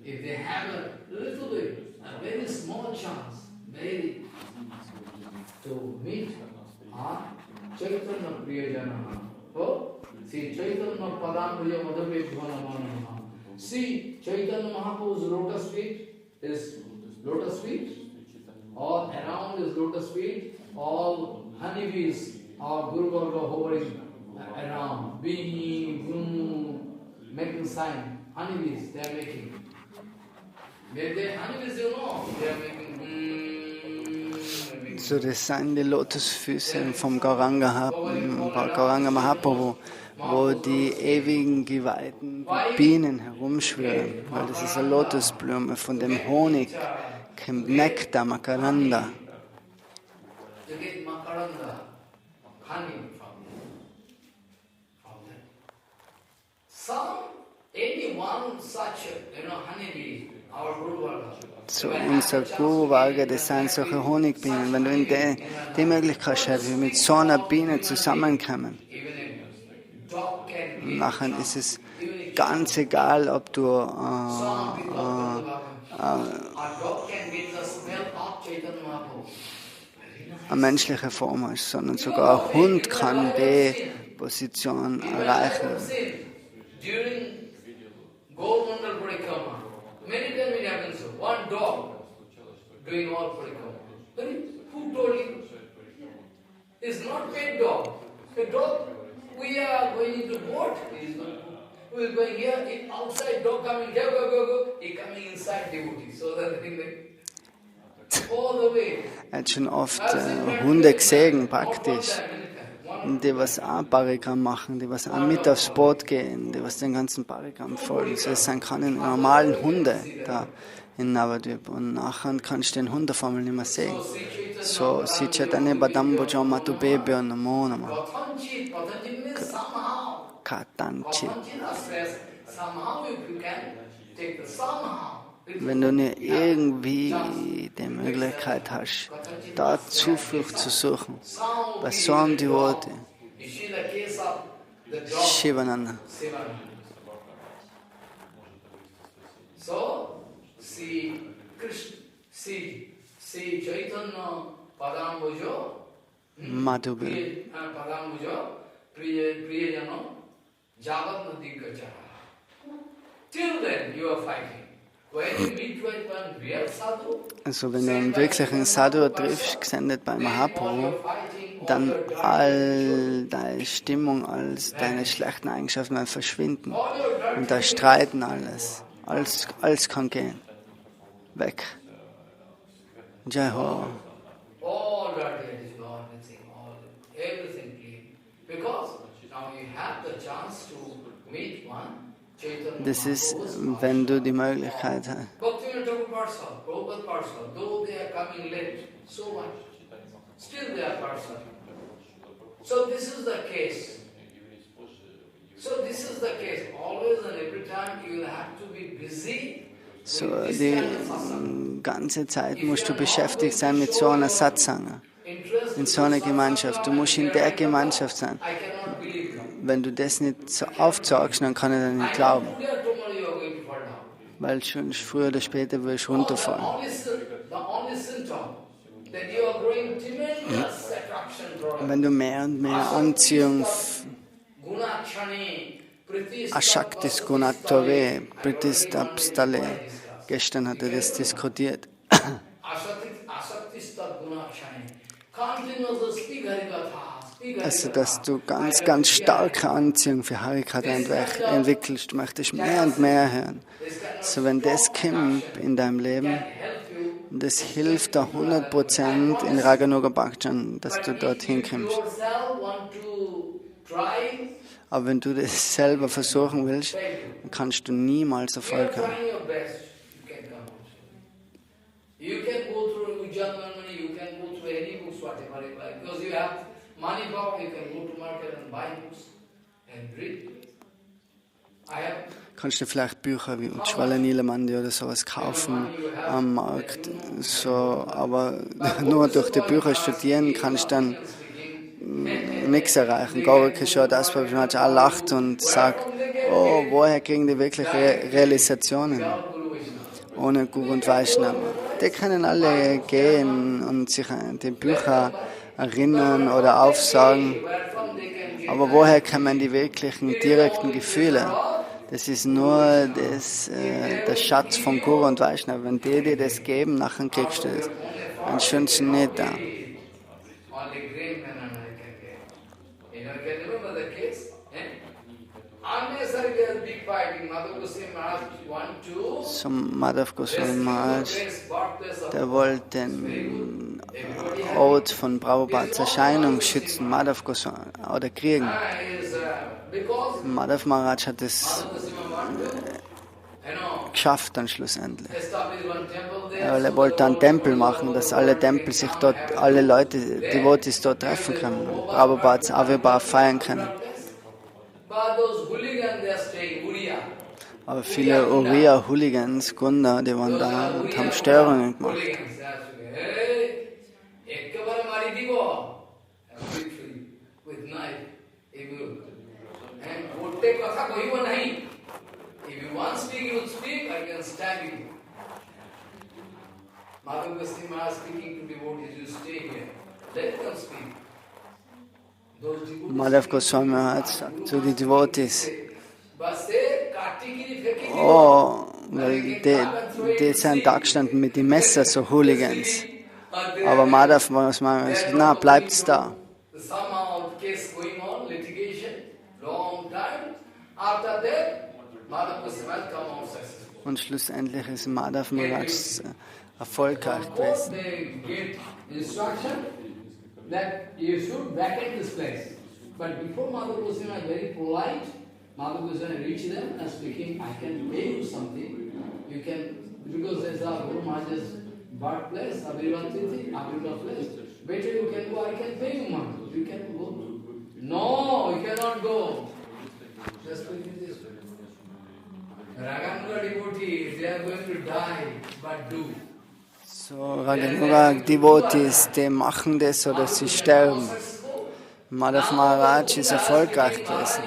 If they have a little bit, a very small chance, to meet Chaitanya Priyajana. Oh, see Chaitanya Padam Bhuja Madhupebhyo Namo Namaha. See, Chaitanya Mahaprabhu's lotus feet is lotus feet. All around is lotus feet. All honeybees are Guru Varga hovering around, making sign. Honeybees, they are making. They honeybees, you know, they are making. So, das sind die Lotusfüße vom Gauranga Mahaprabhu, wo die ewigen Geweihten wie Bienen herumschwirren, weil das ist eine Lotusblume, von dem Honig kommt Nektar, Makaranda. You get Makaranda, honey from that. Any one such, honeybee, our Guru Varga. So, unser Guru Varga, das sind solche Honigbienen. Wenn du in die Möglichkeit hast, wie mit so einer Biene zusammenkommen, nachher ist es ganz egal, ob du eine menschliche Form hast, sondern sogar ein Hund kann die Position erreichen. Many times it happens so. One dog doing all parikram. Who told you? It's not pet dog. A dog, we are going into boat. We are going here, outside dog coming, go. He coming inside devotee. So that thing all the way. Er hat schon oft Hunde gesehen, praktisch. Die was auch Parikram machen, die was auch mit aufs Boot gehen, die was den ganzen Parikram folgen. So, es sind keine normalen Hunde da in Navadvip. Und nachher kannst du den Hund auf einmal nicht mehr sehen. So, si Chaitanya Badambuja Matubebyo Namo Nama. Katanchit. Wenn du nicht irgendwie die Möglichkeit hast, da Zuflucht zu suchen, bei so einem Devotee, Shivananda. So, see Chaitanya Padambujo, Padambujo, Priyajano, Jagat Nadi Gachara. Till then you are fighting. Also wenn du einen wirklichen Sadhu triffst, gesendet bei Mahaprabhu, dann all deine Stimmung, als deine schlechten Eigenschaften werden verschwinden. Und da streiten alles kann gehen. Weg. Jai Ho. Das ist, wenn du die Möglichkeit hast. So, die ganze Zeit musst du beschäftigt sein mit so einer Satsanga, in so einer Gemeinschaft. Du musst in der Gemeinschaft sein. Wenn du das nicht so aufzeigst, dann kann ich dir nicht glauben. Weil schon früher oder später wirst du runterfallen. Wenn du mehr und mehr Anziehung Ashaktis Gunattove Pritistapstale. Gestern hat er das diskutiert. Also, dass du ganz starke Anziehung für Harikata entwickelst. Du möchtest mehr und mehr hören. So, wenn das kommt in deinem Leben, das hilft dir 100% in Raganuga Bhakti, dass du dorthin kommst. Aber wenn du das selber versuchen willst, dann kannst du niemals Erfolg haben. Kannst du vielleicht Bücher wie Ujjwala Nilamandi oder sowas kaufen am Markt, so, aber nur durch die Bücher studieren kannst du dann nichts erreichen. Gaurikishore Das auch lacht und sagt, oh, woher kriegen die wirkliche Realisationen? Ohne Guru und Vaishnava. Die können alle gehen und sich an die Bücher erinnern oder aufsagen. Aber woher kommen die wirklichen, direkten Gefühle? Das ist nur der Schatz von Guru und Vaishnava. Wenn die dir das geben, nachher kriegst du das. Ansonsten nicht da. So Madhav Goswami Maharaj, der wollte den Ort von Prabhupads Erscheinung schützen, Madhav Goswami, oder kriegen. Madhav Maharaj hat es geschafft dann schlussendlich. Weil er wollte einen Tempel machen, dass alle Tempel sich dort, alle Leute, Devotees dort treffen können und Prabhupads Avirbhav feiern können. Aber viele Uriya-Hooligans, Gunda, die waren da und haben Störungen gemacht. Madhav Goswami hat gesagt zu den Devotees, oh, weil die sind da gestanden mit den Messer, so Hooligans. Aber Madhav Goswami hat gesagt, na, bleibt's da. Und schlussendlich ist Madhav Maharaj erfolgreich gewesen. But before Madhav Goswami was very polite, Madhav Goswami reached them and speaking, I can pay you something. You can, because there's a Guru Maharaj's birthplace, Abhirva place. Better you can go, I can pay you money. You can go. No, you cannot go. Just speaking this way. Raganuga devotees, they are going to die, but do. So, Raganuga Devotees, die machen das oder sie sterben. Madhav Maharaj ist erfolgreich gewesen.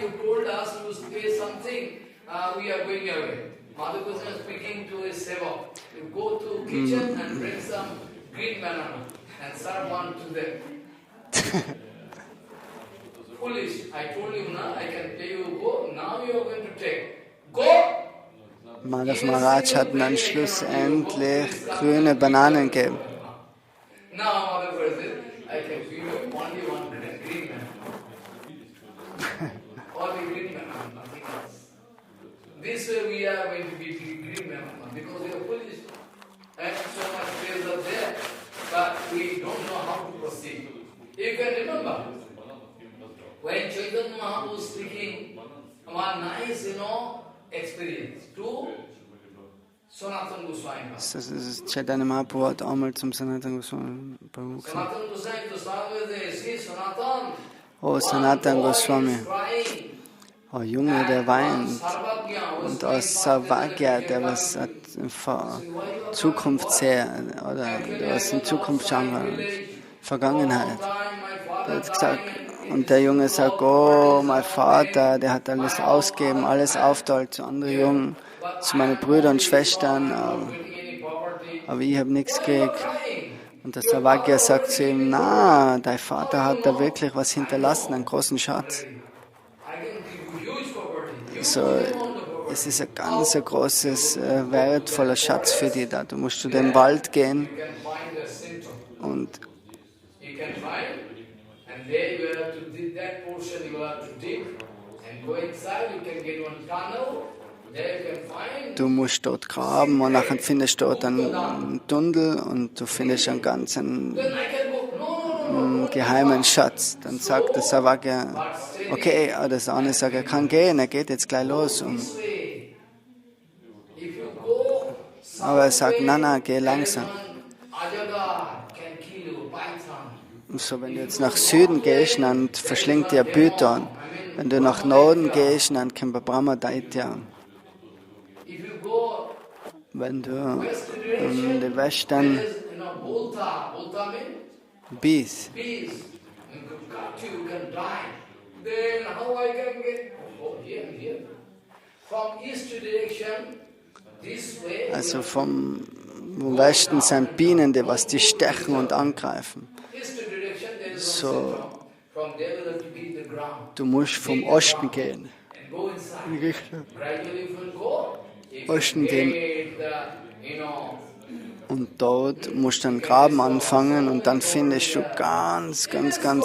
Madhav Maharaj hat dann schlussendlich grüne Bananen gegeben. This way we are going to be green because we are foolish and so much fears are there, but we don't know how to proceed. You can remember when Chaitanya Mahaprabhu was speaking one nice, experience to Sanatana Goswami. Chaitanya Mahaprabhu hat einmal zum Sanatana Goswami gesagt. Sanatana Goswami, see Sanatana. Oh, Sanatana Goswami. Oh, Junge, der weint. Und aus Sarvagya, der was vor Zukunft sehr, oder der was in Zukunft schauen will, Vergangenheit. Der hat gesagt, und der Junge sagt, oh, mein Vater, der hat alles ausgegeben, alles aufteilt zu anderen Jungen, zu meinen Brüdern und Schwestern, aber ich habe nichts gekriegt. Und der Sarvagya sagt zu ihm, na, dein Vater hat da wirklich was hinterlassen, einen großen Schatz. So, es ist ein ganz großes, wertvoller Schatz für dich da. Du musst zu dem Wald gehen und du musst dort graben und nachher findest du dort einen Tunnel und du findest einen ganzen geheimen Schatz. Dann sagt der Sarvagya, okay, das eine sagt, er kann gehen, er geht jetzt gleich los. Aber er sagt, nein, geh langsam. So, wenn du jetzt nach Süden gehst, dann verschlingt dir Python. Wenn du nach Norden gehst, dann kommt Brahma Daitya. Wenn du in den Westen bist, then how I can get? Oh, here. From east direction, this way. Also vom Westen sind Bienen, die was die stechen und angreifen. So, du musst vom Osten gehen. in Richtung Osten gehen. Und dort musst du dann graben anfangen und dann findest du ganz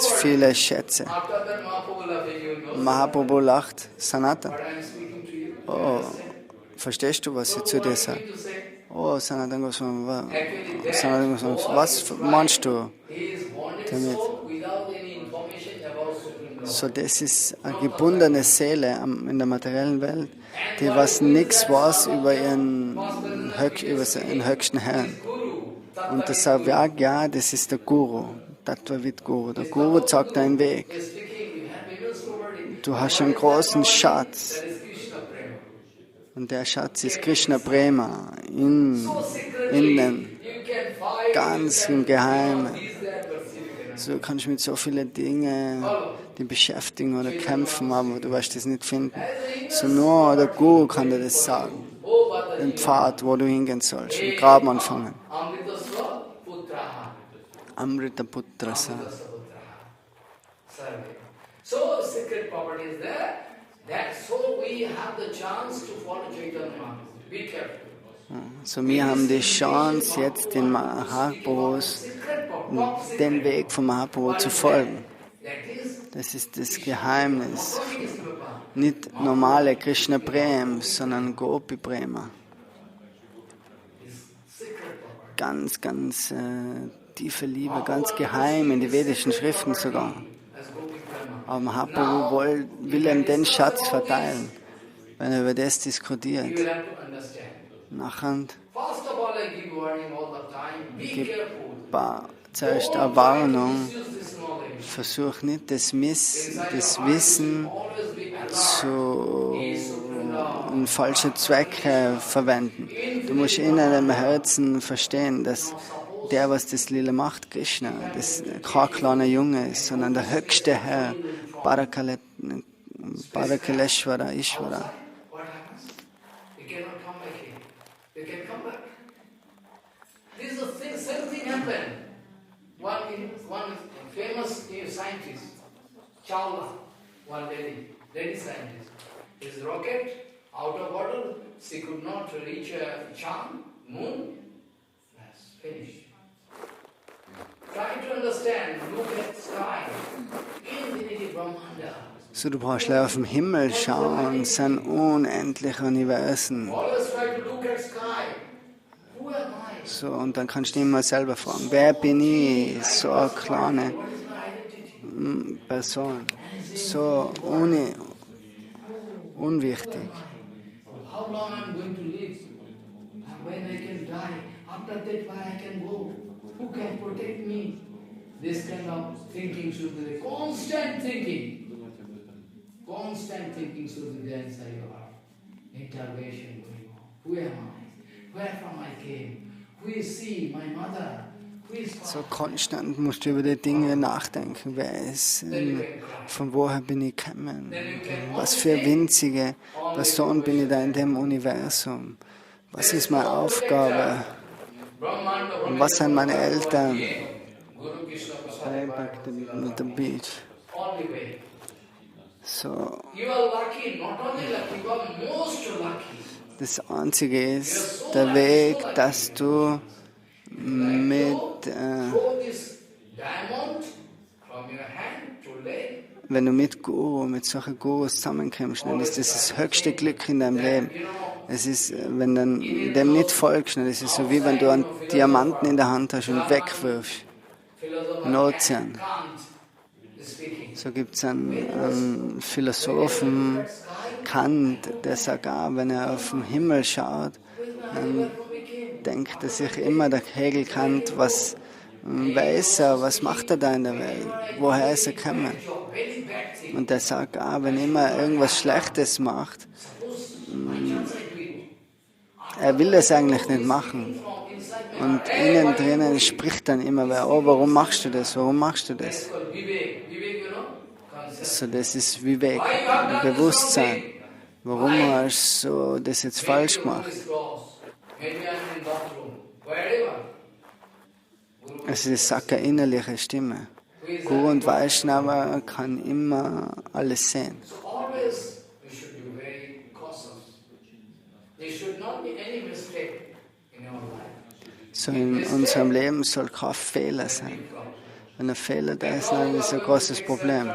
viele Schätze. Mahaprabhu lacht, Sanatan. Oh, verstehst du, was ich zu dir sage? Oh, Sanatan Goswami, was meinst du damit? So, das ist eine gebundene Seele in der materiellen Welt, die was nichts weiß über ihren höchsten Herrn. Und das sagt, ja, das ist der Guru, Tattva-Vid Guru. Der Guru zeigt einen Weg. Du hast einen großen Schatz. Und der Schatz ist Krishna Prema, innen, ganz im Geheimen. So kannst du mit so vielen Dingen die beschäftigen oder kämpfen, aber du wirst das nicht finden. So nur der Guru kann dir das sagen. Den Pfad, wo du hingehen sollst. Und Graben anfangen. Amrita Putra Sa. So secret property is there. So we have the chance to follow Chaitanya. Be careful. So wir haben die Chance, jetzt den Mahaprabhus, den Weg von Mahaprabhu zu folgen. Das ist das Geheimnis. Nicht normale Krishna Prema, sondern Gopi Prema. Ganz tiefe Liebe, ganz geheim in die vedischen Schriften sogar. Aber Mahaprabhu will ihm den Schatz verteilen, wenn er über das diskutiert. Nachher gibt zuerst eine Warnung, versuch nicht das Wissen in falsche Zwecke verwenden. Du musst in deinem Herzen verstehen, dass der, was das Lila macht, Krishna, das kein kleiner Junge ist, sondern der höchste Herr, Parakaleshvara, Ishvara. One famous scientist, Chawla, one lady scientist, his rocket out of order, she could not reach Chand, moon, that's finished. Try to understand, look at sky, infinity Brahmanda. So, du brauchst auf den Himmel schauen, es sind unendliche Universen. Always try to look at sky. Who am I? So, und dann kannst du immer selber fragen, wer bin ich? So eine kleine Person, so unwichtig. How long I'm going to live? When I can die? After that, where I can go? Who can protect me? This kind of thinking should be constant thinking. Constant thinking should be there inside your heart. Interrogation going on. Who am I? Where from I came? Who is she, my mother? Who is So konstant musst du über die Dinge nachdenken. Wer ist, von woher bin ich gekommen? Was für eine winzige Person bin ich da in dem Universum? Was ist meine Aufgabe? Und was sind meine Eltern? Mit dem Beach. So. Das Einzige ist der Weg, dass du wenn du mit solchen Gurus zusammenkommst, dann ist das das höchste Glück in deinem Leben. Es ist, wenn du dem nicht folgst, dann ist es so, wie wenn du einen Diamanten in der Hand hast und wegwirfst. Im Ozean. So gibt es einen Philosophen, kann, der sagt, wenn er auf den Himmel schaut, dann denkt er sich immer, der Hegel Kant, wer ist er, was macht er da in der Welt, woher ist er gekommen? Und der sagt, wenn immer irgendwas Schlechtes macht, er will das eigentlich nicht machen. Und innen drinnen spricht dann immer wer, warum machst du das, warum machst du das? So, das ist Vivek, Bewusstsein. Warum hast du das jetzt falsch gemacht? Es ist eine innerliche Stimme. Guru und Vaishnava kann immer alles sehen. So in unserem Leben soll kein Fehler sein. Wenn ein Fehler da ist, dann ist ein großes Problem. I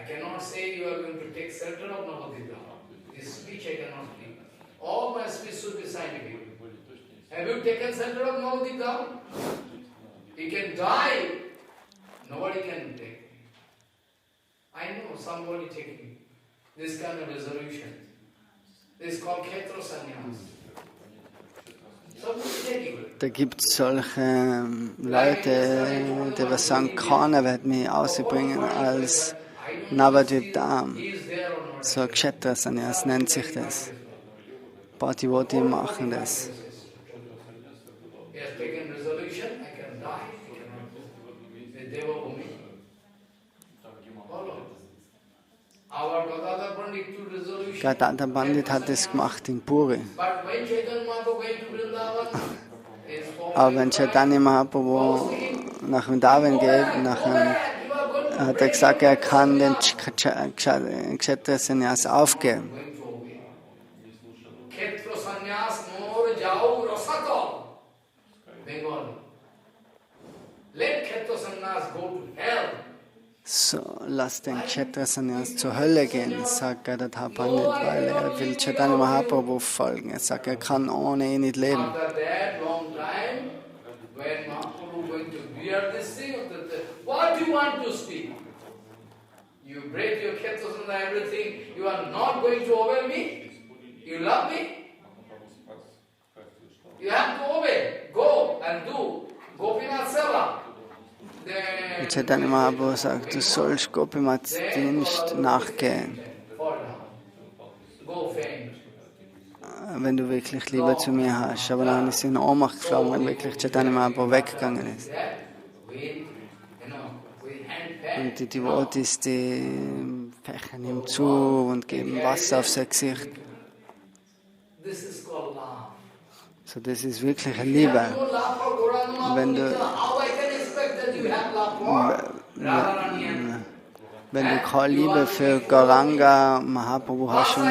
cannot say you are going to take shelter of Navadip Dham. This speech I cannot speak. All my speech should be scientific. Have you taken shelter of Navadip Dham? You can die. Nobody can take. I know somebody taking this kind of resolution. This is called Khetra Sannyas. Da gibt es solche Leute, die was sagen, keiner wird mich ausbringen als Navadip Dham. So Kshetra Sannyas nennt sich das. Pativoti machen das. Gadadhar Pandit hat das gemacht in Puri. Aber wenn Chaitanya Mahaprabhu nach Vrindavan geht, hat er gesagt, er kann den Kshetra Sannyas aufgeben. So, lass den Kshetra Sannyas zur Hölle gehen, sagt Gadadhar Pandit, weil er will Chaitanya Mahaprabhu folgen. Er sagt, er kann ohne ihn nicht leben. What do you want to speak? You break your Khetra and everything. You are not going to obey me? You love me? You have to obey. Go and do. Gopinath Seva. Chaitanya Mahaprabhu sagt, du sollst Gopimats Dienst nachgehen. Wenn du wirklich Liebe zu mir hast. Aber dann ist sie in Ohnmacht geflogen, wenn wirklich Chaitanya Mahaprabhu weggegangen ist. Und die Devotis, die fächern ihm zu und geben Wasser auf sein Gesicht. So, das ist wirklich eine Liebe. Wenn du keine Liebe für Gauranga Mahaprabhu hast und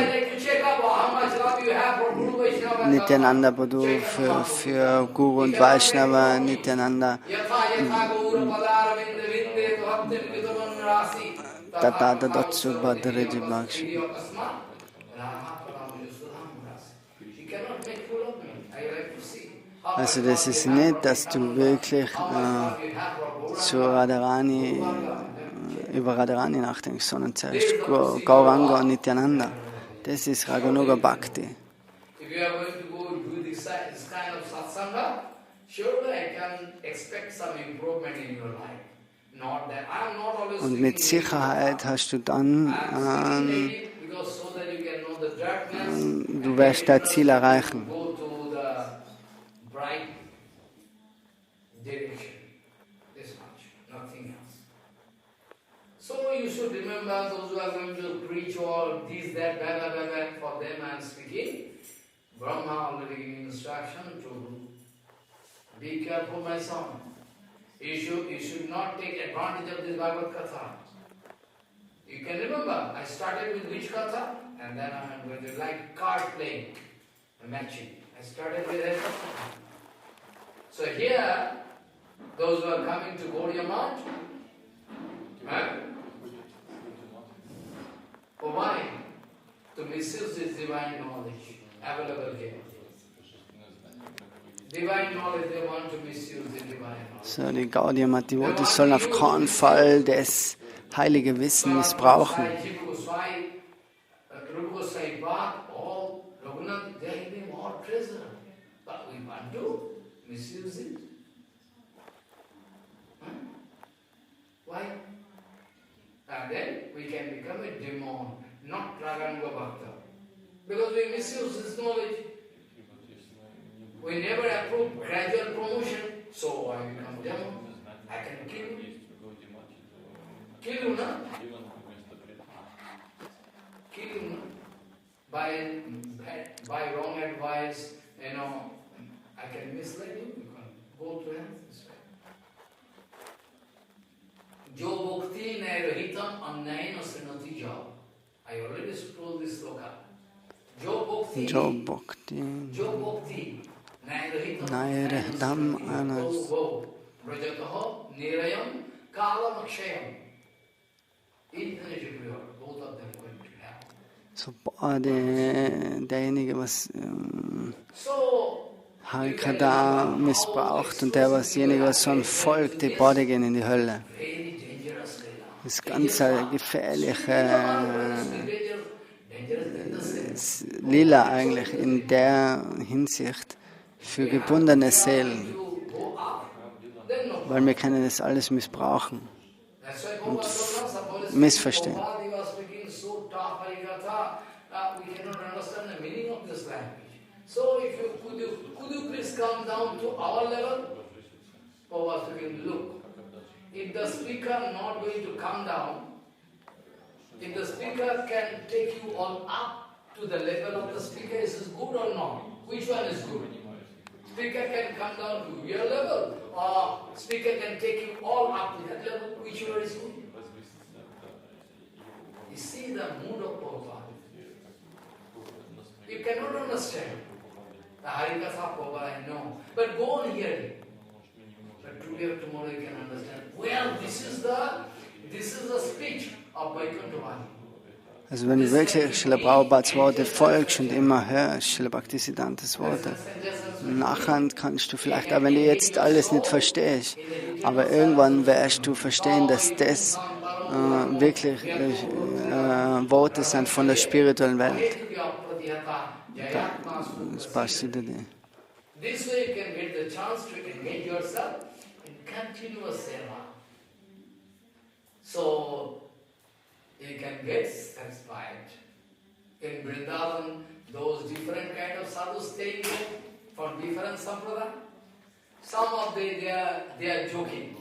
Nityananda Prabhu für Guru und Vaishnava Nityananda, Tata Datsu Bhadraji Bhakshi. Also das ist nicht, dass du wirklich über Radharani nachdenkst, sondern zuerst Gauranga und Nityananda. Das ist Raganuga Bhakti. Und mit Sicherheit hast du dann, du wirst dein Ziel erreichen. So you should remember those who are going to preach all this, that, blah, for them I am speaking. Brahma already giving instruction to be careful, my son. You should not take advantage of this Bhagavad Katha. You can remember, I started with which Katha? And then I am going to like card playing, matching. I started with that. So here, those who are coming to Gaudiya Math, for why? To misuse this divine knowledge available here. Divine knowledge, they want to misuse the divine knowledge. So, die Gaudiya Math Devotis sollen auf keinen Fall das heilige Wissen missbrauchen. Misuse it. Why? And then we can become a demon, not Raganuga Bhakta. Because we misuse this knowledge. We never approve gradual promotion, so I become demon. I can kill you. Kill you, no? Kill you, no? By wrong advice, I can mislead you. You can go to hell this way. Jo bhakti nairohitam annayena srinati jao. I already told this sloka. Jo Jo Bhakti, Nairedam Anas. So, derjenige, was Harikada missbraucht und derjenige, was so folgt, die beide gehen in die Hölle. Das ist ganz eine gefährliche Lila eigentlich in der Hinsicht für gebundene Seelen, weil wir können das alles missbrauchen und missverstehen. So, could you please come down to our level? Look, if the speaker not going to come down, if the speaker can take you all up to the level of the speaker, is this good or not? Which one is good? Speaker can come down to your level, or speaker can take you all up to that level. Which one is good? You see the mood of Prabhupada. You cannot understand. The Harikatha Prabhupada, I know. But go on hearing. But today or tomorrow you can understand. Well, this is the speech of Vaikuntha. Also wenn du wirklich Srila Prabhupads Worte folgst und immer hörst, Srila Bhaktisiddhantas Worte, nachher kannst du vielleicht, auch wenn du jetzt alles nicht verstehst, aber irgendwann wirst du verstehen, dass das wirklich Worte sind von der spirituellen Welt. Das passt wieder dir. This way you can get the chance to engage yourself in continuous seva. So you can get satisfied. In Vrindavan, those different kind of sadhus staying there from different sampradaya. Some of they are joking.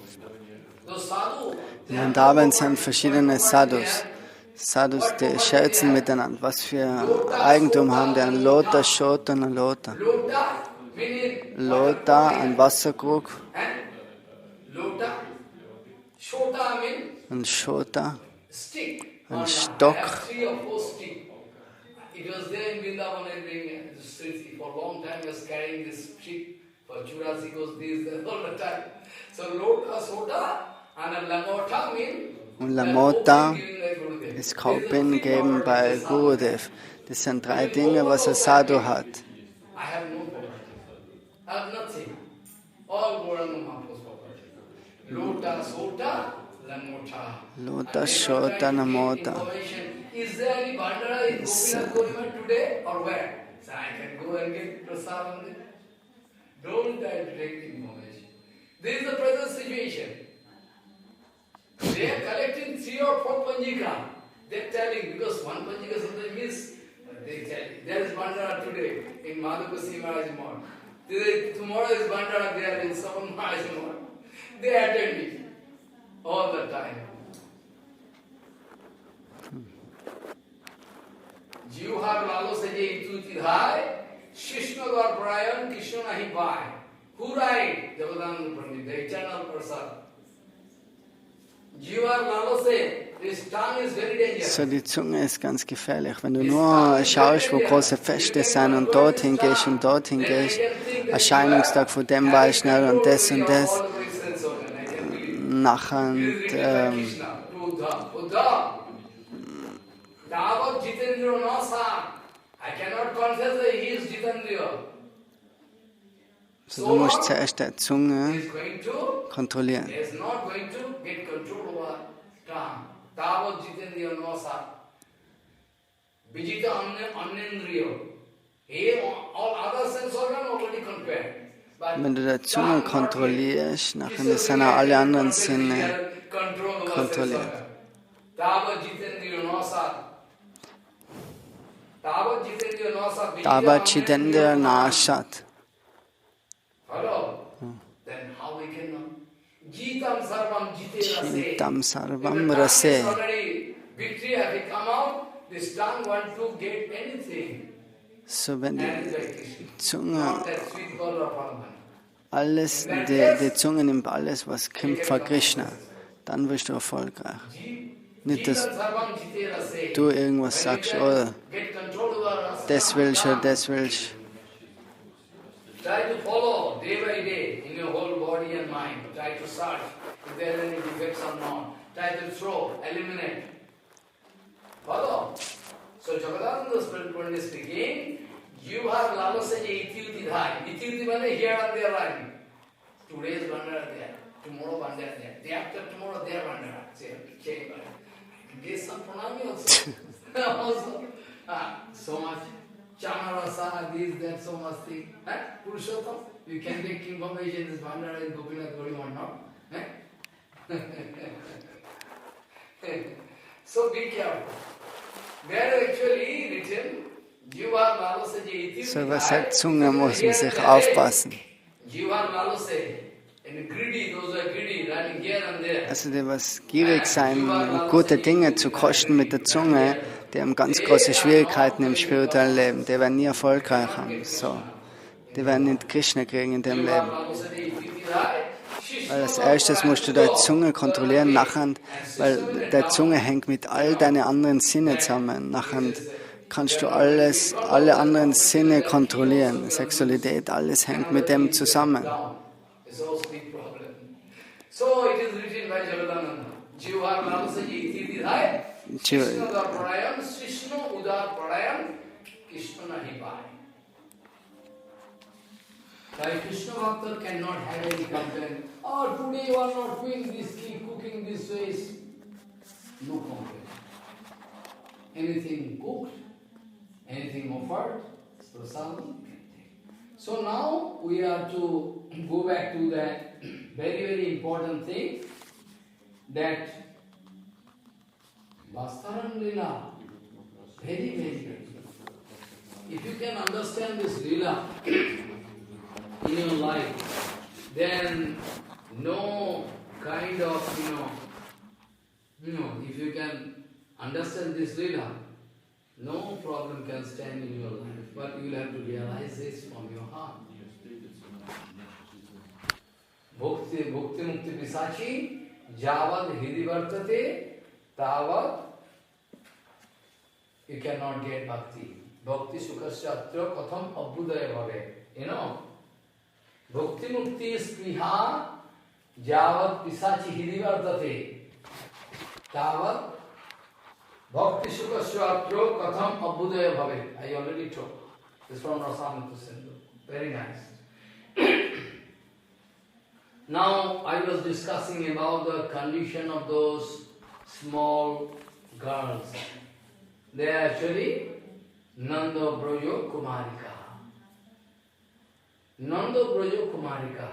Those sadhus. In Vrindavan sind verschiedene Sadhus. Sadhus, die scherzen miteinander. Was für Eigentum haben die? Ein Lota, Shota und ein Lota. Lota, ein Wasserkrug. Ein Shota, ein Stock. Und Lamota ist Kaupin geben bei Gurudev. Das sind 3 Dinge, was ein Sadhu hat. Lota, Shota, Lamota. Is there any Bandara in Govindam today or where? So I can go and get prasad on it. Don't try to take information. This is the present situation. They are collecting 3 or 4 Panjika. They are telling, because one Panjika sometimes miss, they tell you, there is Bandara today in Madhukasi Maharaj Math. Tomorrow is Bandara there in Savan Maharaj Math. They are attending all the time. You have Lalo Sajay Tuti Dhai, Krishna Gaur Prayan, Krishna Nahi Bhai. Who write? Javadananda Pandit, the eternal person. You are Lalo Say, this tongue is very dangerous. So, die Zunge ist ganz gefährlich. Wenn du nur schaust, wo große Feste sind und dorthin gehst, Erscheinungstag von dem war ich schnell und das, nachher so, du musst zuerst die Zunge kontrollieren. Wenn du die Zunge kontrollierst, nachher sind auch alle anderen Sinne kontrolliert. Tavat Jitendra Nashat. Jitam Sarvam Rase. So, wenn die Zunge alles, die Zunge nimmt alles, was kommt von Krishna, dann wirst du erfolgreich. Nicht, dass du irgendwas sagst, oder das willst du, das willst du. Try to follow day by day in your whole body and mind. Try to search if there are any defects or not. Try to throw, eliminate. Follow. So Jagadananda Spirit is speaking, you have lalasa iti-uti dhai. Iti-uti means here and there running. Today's bandara there, tomorrow bandara there. Day after tomorrow there bandara. Change bandara. Get some pranami also. Also. So much. Chamarasa, this, that, so much thing. Purushottam, you can take information, this bandara in Gopinath Gauri or not. So be careful. There actually written, Jiva Lalase Iti. So was halt Zunge, muss man sich aufpassen. Jiva Lalase, and greedy, those are greedy, running here and there. Also die was gierig sein, gute Dinge zu kosten mit der Zunge, die haben ganz große Schwierigkeiten im spirituellen Leben. Die werden nie erfolgreich haben. So. Die werden nicht Krishna kriegen in dem Leben. Weil als erstes musst du deine Zunge kontrollieren, nachher, weil deine Zunge hängt mit all deinen anderen Sinnen zusammen. Nachher kannst du alle anderen Sinne kontrollieren. Sexualität, alles hängt mit dem zusammen. So it is written by Jagadananda. Jiva Lalasa Iti Dhai. Krishna Udar Parayam, Krishna Udar Parayam, Krishna Nahi Pai. Like Krishna Bhakta cannot have any complaint. Oh, today you are not doing this, keep cooking this way. No complaint. Anything cooked, anything offered, prasadam. So now we are to go back to that very, very important thing, that Vastraharan Lila, very, very, very. If you can understand this Lila in your life, then no kind of, if you can understand this Lila, no problem can stand in your life, but you will have to realize this from your heart. Bhakti mukti pisachi javad hidi vartate tavad you cannot get bhakti. Bhakti sukasya atra katham abhudaya bhave. Bhakti mukti spriha javad pisachi hidi vartate tavad bhakti sukasya atra katham abhudaya bhave. I already told. This is from Rasamrita Sindhu. Very nice. Now, I was discussing about the condition of those small girls. They are actually Nanda Brajo Kumarika. Nanda Brajo Kumarika.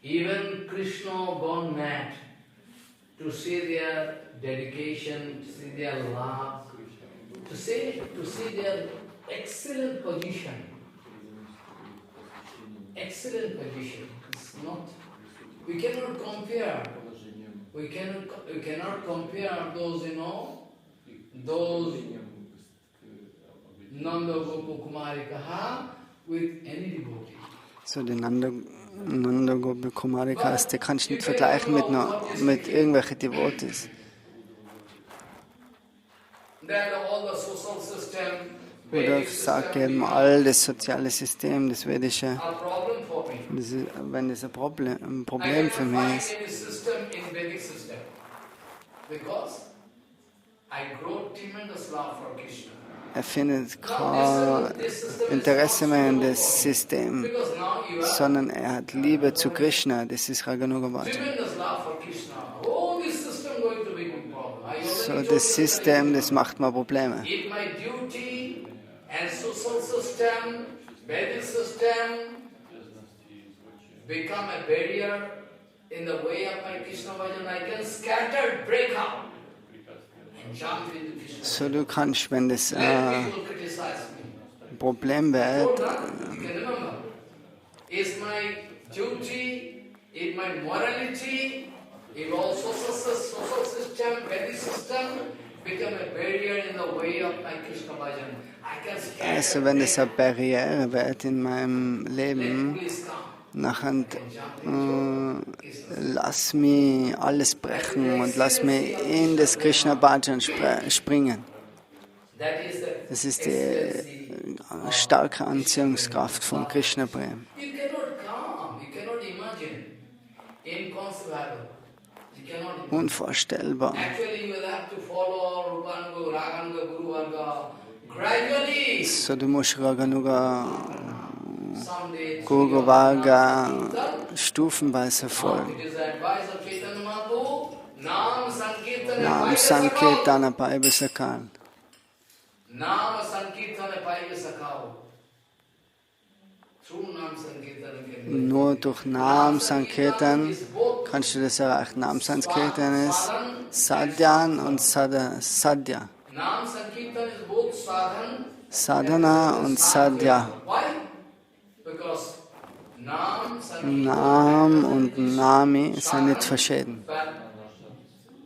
Even Krishna gone mad to see their dedication, to see their love, to see their excellent position. Excellent position. Not, we cannot compare. We cannot compare those, those Nanda Gopa Kumarika with any devotee. So die Nanda Gopa Kumarikas, die kannst du nicht vergleichen mit irgendwelchen Devotees. Oder sagt eben all das soziale System, das vedische, wenn das ein Problem für mich ist. Er findet kein Interesse mehr in das System, sondern er hat Liebe zu Krishna, das ist Raganuga Bhakti. So das System, das macht mir Probleme. And social system, Vedic system, become a barrier in the way of my Krishna bhajan. I can scatter, break out, and jump into Krishna. So du kannst, wenn das Problem wird, is my duty, is my morality, is also social system, Vedic system, become a barrier in the way of my Krishna bhajan. Also wenn es eine Barriere wird in meinem Leben, nachher lass mich alles brechen und lass mich in das Krishna Bhajan springen. Das ist die starke Anziehungskraft von Krishna Prema. You cannot come, you cannot imagine. Inconceivable. You cannot imagine. Unvorstellbar. Actually, you will have to follow Rupanuga, Raganuga, Guru Varga gradually. So, du musst Raganuga, Someday, Guru Varga stufenweise folgen. it is the advice of Chaitanya Mahaprabhu. Nam Sankirtane Nam Paivya Sakau. Sankirtana Paivya Sakal. Nam Sankirtane Paivya Sakau. Through Nam Sankirtane can you Nur durch Nam Sankirtan kannst du das erreichen. Nam Sankirtan ist Sadhyan und Sadhya. Nam Sankirtan is both sadhan Sadhana und Sadhya. Why? Because Nam Sankirtan Nam und Nami sind nicht verschieden. but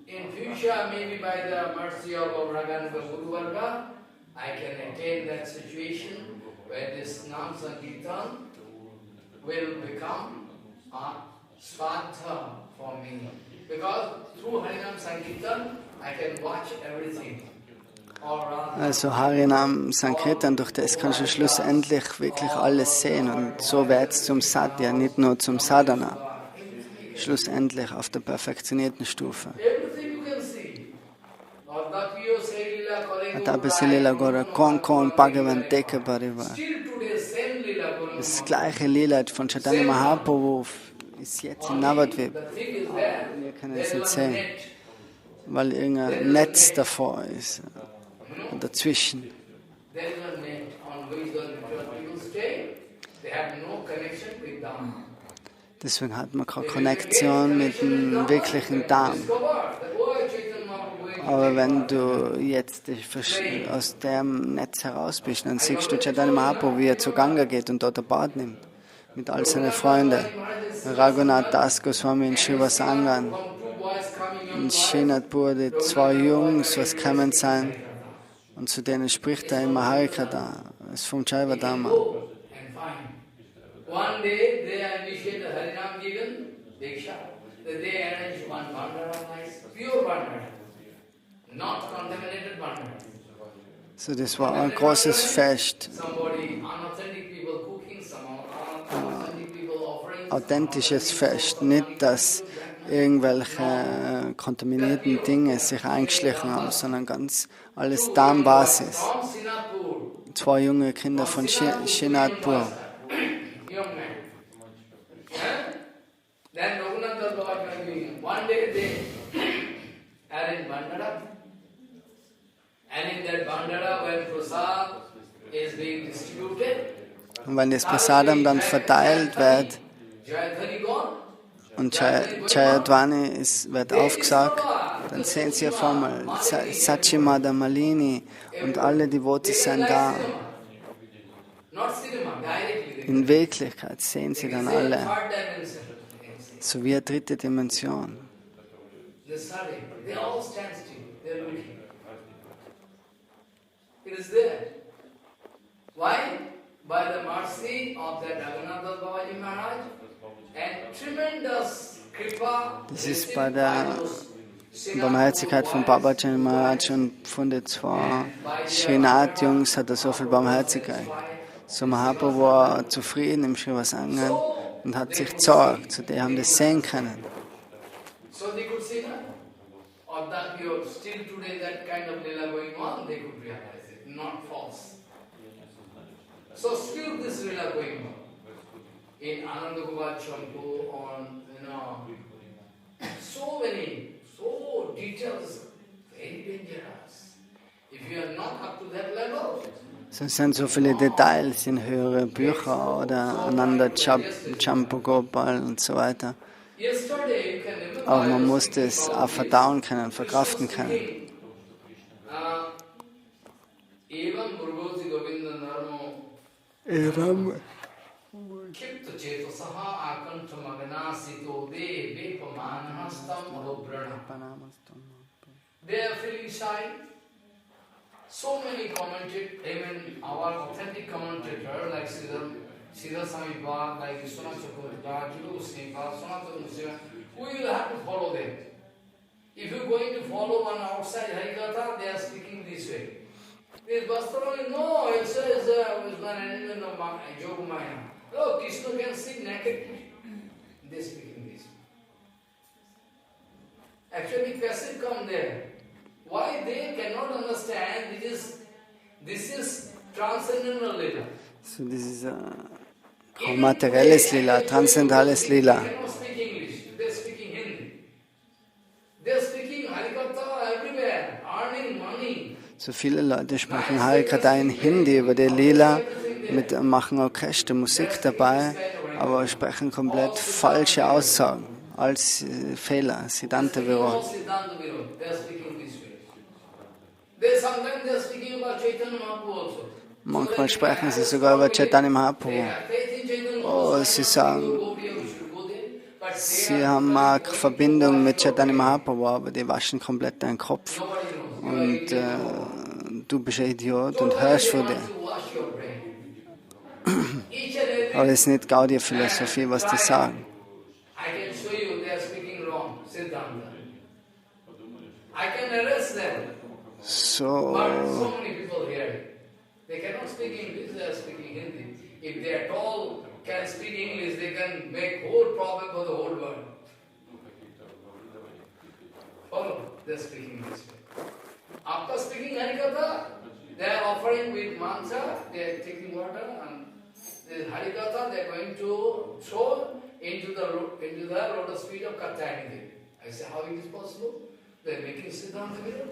in future, maybe by the mercy of Raganuga Guru Varga, I can attain that situation where this Nam Sankirtan will become a svadha for me. Because through Harinam Sankirtan, I can watch everything. Also Harinam Sankirtan, durch das kannst du schlussendlich wirklich alles sehen und so wird es zum Sadhya, nicht nur zum Sadhana. Schlussendlich auf der perfektionierten Stufe. Atapasi Lila Gora Kon Bhagavan Deka Parivar. Das gleiche Lila von Chaitanya Mahaprabhu ist jetzt in Navadvip. Wir können es nicht sehen, weil irgendein Netz davor ist, dazwischen. Deswegen hat man keine Konnektion mit dem wirklichen Darm. Aber wenn du jetzt aus dem Netz heraus bist, dann siehst du Chaitanya Mahaprabhu, wie er zu Ganga geht und dort ein Bad nimmt. Mit all seinen Freunden. Raghunath Das Goswami in Shivasangan. In Srinathpur, die zwei Jungs, was kommen sein. Und zu denen spricht er immer Harikata. Es ist vom Jaiva Dharma. One day they initiate Harinam Jivan, Diksha. They arrange one bandara, nice, pure bandara, not contaminated bandara. So, das war ein großes Fest. Somebody, unauthentic people cooking, some unauthentic people offering. Authentisches Fest. Nicht, dass irgendwelche kontaminierten Dinge sich eingeschlichen haben, sondern ganz alles Darmbasis. Zwei junge Kinder von Srinathpur. Then Raghunath Das one day they arrange bandara, and in that bandara when prasad is being distributed, Und wenn das Prasadam dann verteilt wird Jayadhani gone, und Jayadvani wird aufgesagt, dann sehen sie auf einmal Sachimada Malini und alle Devotis sind da. not cinema, directly. In Wirklichkeit sehen sie dann alle, so wie eine dritte Dimension. They study, they all stand still, they're looking. It is there. Why? By the mercy of that Raghunath Das Babaji Maharaj and tremendous kripa. Das ist bei der Barmherzigkeit von Babaji Maharaj und von den zwei Srinath-Jungs hat er so viel Barmherzigkeit. So Mahaprabhu war zufrieden im Shivasangan und hat sich gezeigt, so die haben das sehen können. So they could see that. Or that you still today that kind of lila going on, they could realize it, not false. So still this lila going on. In Anandagopal Champu, on, so many, so details, very dangerous. If you are not up to that level, Es sind so viele Details in höhere Bücher oder Ananda Champu Gopal und so weiter. yesterday you can remember. Aber man muss das auch verdauen können, verkraften können. Evam Burgosi Govinda Narmo Kipta Cheto Saha Akanta Maganasito De Vepamanastam Adobrana. They are feeling shy. So many commented, even our authentic commentator like Siddha Swami Bhag, like Vishwanath Chakravarti, Jiva Goswami Bhag, Sanatana Muslim, we will have to follow them. If you are going to follow one outside Harikatha, they are speaking this way. This Vastraharan, no, it says, it's not an element of Yogamaya. Oh, Krishna can sing nakedly. They speak English. Actually, passive come there. Why they cannot understand this is transcendental Lila. So dieses materielles Lila, transzendentales Lila. They cannot speak English. They are speaking Hindi. They are speaking Harikatha everywhere, earning money. So viele Leute sprechen Harikatha in Hindi über die Lila, machen Orchester, Musik dabei, aber sprechen komplett falsche Aussagen als Fehler, Siddhanta Virod. Manchmal sprechen sie sogar über Chaitanya Mahaprabhu. Oh, sie sagen, sie haben eine Verbindung mit Chaitanya Mahaprabhu, aber die waschen komplett deinen Kopf. Und du bist ein Idiot und hörst von dir. Aber es ist nicht Gaudiya-Philosophie, was die sagen. So. They cannot speak English, they are speaking Hindi. If they at all can speak English, they can make whole problem for the whole world. Follow? They are speaking this way. After speaking Harikatha, they are offering with mantra, they are taking water and this Harikatha they are going to throw into the lotus feet of Katyayani. I say, how it is possible? They are making Siddhanta Virod.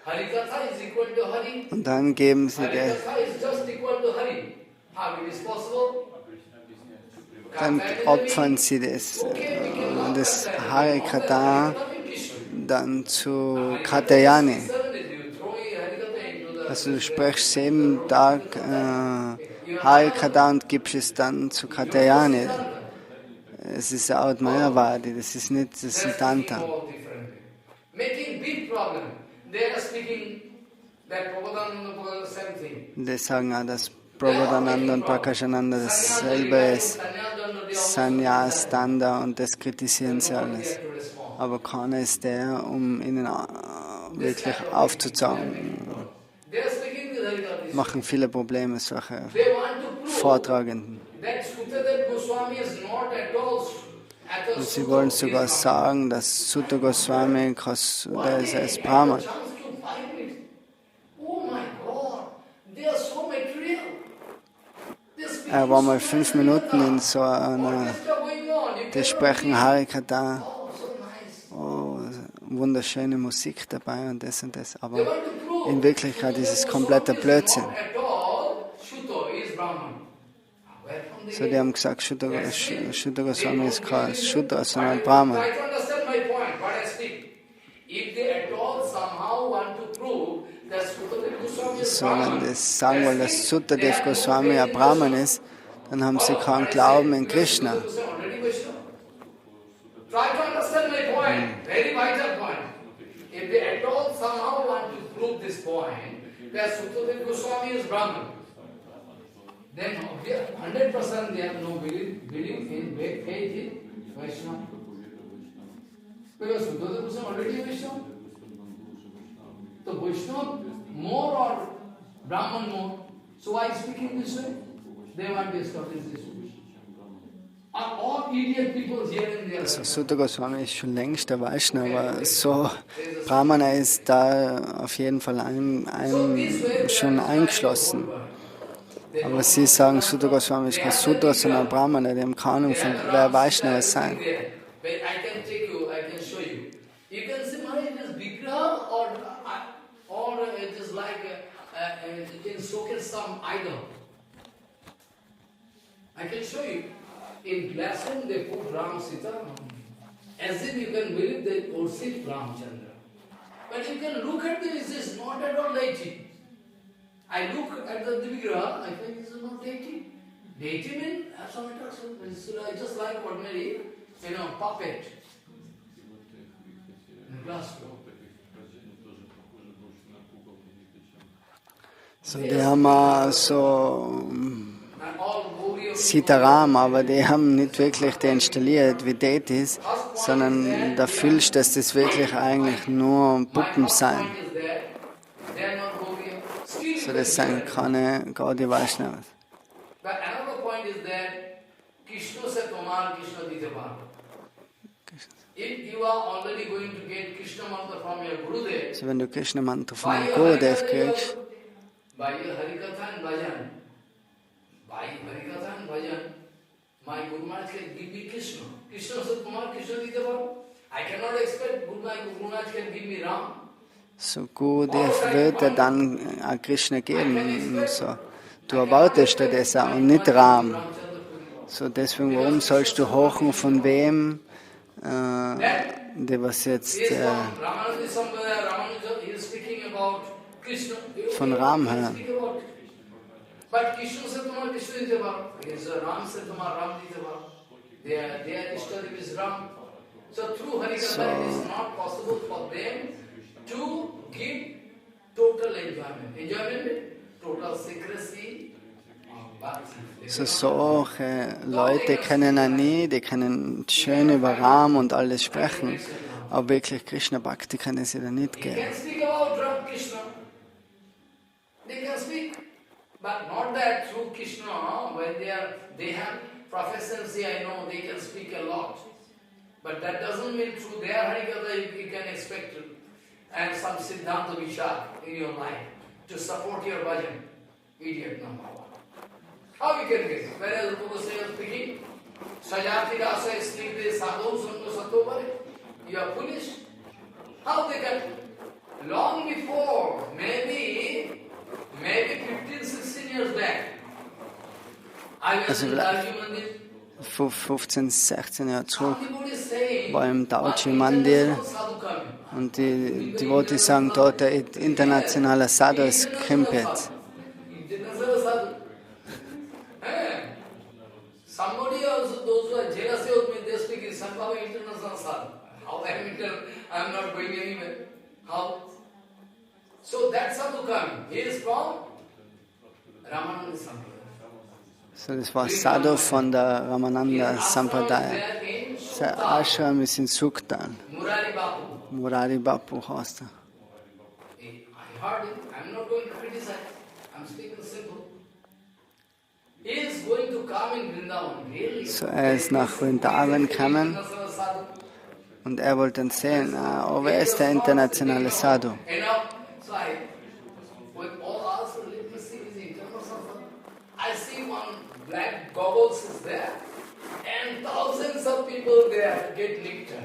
Harikatha is equal to Hari. Und dann geben sie dann opfern sie das Harikatha dann zu Katyayani. Also du sprichst 7 Tage Harikatha und gibst es dann zu Katyayani. Es ist Aud Mayavadi, das ist nicht das Siddhanta. Die sagen auch, dass Prabodhananda und Prakashananda dasselbe ist, Sannyas, Danda, und das kritisieren sie alles. Aber keiner ist der, um ihnen wirklich aufzuzeigen. Machen viele Probleme, solche Vortragenden. Und sie wollen sogar sagen, dass Sutta Goswami, der ist Brahman. Er war mal 5 Minuten in so einer, die sprechen Harikatha, oh, wunderschöne Musik dabei und das, aber in Wirklichkeit ist es kompletter Blödsinn. So, die haben gesagt, Sutta Goswami ist kein Shudra, sondern Brahman. So, wenn die sagen wollen, dass Suttadev Goswami ein Brahman ist, dann haben sie keinen Glauben in Krishna. Then 100% they have no belief in faith in Vaishnava. Because Suddhata Goswami already Vaishnava. So Vaishnava more or Brahman more. So why speaking this way? They want to establish this way. Are all idiot people here in their Also Sutta Goswami ist schon längst der Vaishnava, so Brahmana ist da auf jeden Fall schon eingeschlossen. Aber sie sagen, Sutta Goswami ist kein Sudra, sondern Brahmana, die haben keine Ahnung von wer Vaishnava sein. I can show you. In classroom they put Ram Sita, as if you can believe they worship Ramchandra. But you can look at this, it's not at all deity. I look at the Vigraha, I think this is not deity. Deity means absolute, it's just like ordinary, puppet in the classroom. So, die haben so Sitaram, aber die haben nicht wirklich deinstalliert wie Deities, sondern da fühlst du, dass das wirklich eigentlich nur Puppen sein. So, So das sind keine Gaudiya Vaishnavas. But another point is that Krishna said Tomar, Krishna Ditevar. If you are already going to get Krishna mantra from your Gurudev, So wenn du Krishna Mantra von dem Gurudev kriegst, by your Harikatha and Bhajan, my Guru Maharaj can give me Krishna. Krishna said Tomar, Krishna Ditevar. I cannot expect Guru Maharaj can give me Ram. so Gurudev wird er dann an Krishna geben. So, du erwartest dir das auch und nicht Ram. So deswegen, warum sollst du hochen von wem, der was jetzt von Ram hören? But Krishna said Tomar, Krishna Ditevar. Ram said Tomar, Ram Ditevar. Their Ishtadev is Ram. So through Harikatha it is not possible for them to give total enjoyment. Enjoyment means total secrecy of bhakti. So solche Leute kennen ihn nie, die können schön über Ram und alles sprechen, aber wirklich Krishna Bhakti können sie dann nicht They geben. can speak about Ram Krishna. They can speak. But not that through Krishna, when they have proficiency, I know they can speak a lot. But that doesn't mean through their Harikatha you can expect to, and some Siddhanta Vishak in your life to support your bhajan. Idiot number one. How you can get it? Whereas the Goswami is speaking, Sajati Rasa is speaking, Sadhu Sunno Satobare. You are foolish. How they can? Long before, maybe 15, 16 years back, I was in Darji Mandir. 15, 16 Jahre zurück war im Dauji Mandir und die Devotees sagen, dort der internationale Sadhu ist Krimpet. Somebody also, those who are jealous of me, they speak in somehow international sadhu. How I am not going anywhere. How? So that sadhu coming. He is from Ramananda Sampradaya. So das war Sadhu von der Ramananda Sampradaya. Sein Ashram ist in Suktan. Murari Bapu heißt er. I heard him. I'm not going to criticize. I'm speaking simple. He is going to come in Vrindavan. Really? So ist nach Vrindavan gekommen und wollte dann sehen, oh, wer ist der internationale Sadhu? I see one black goggles is there, and thousands of people there get nectar.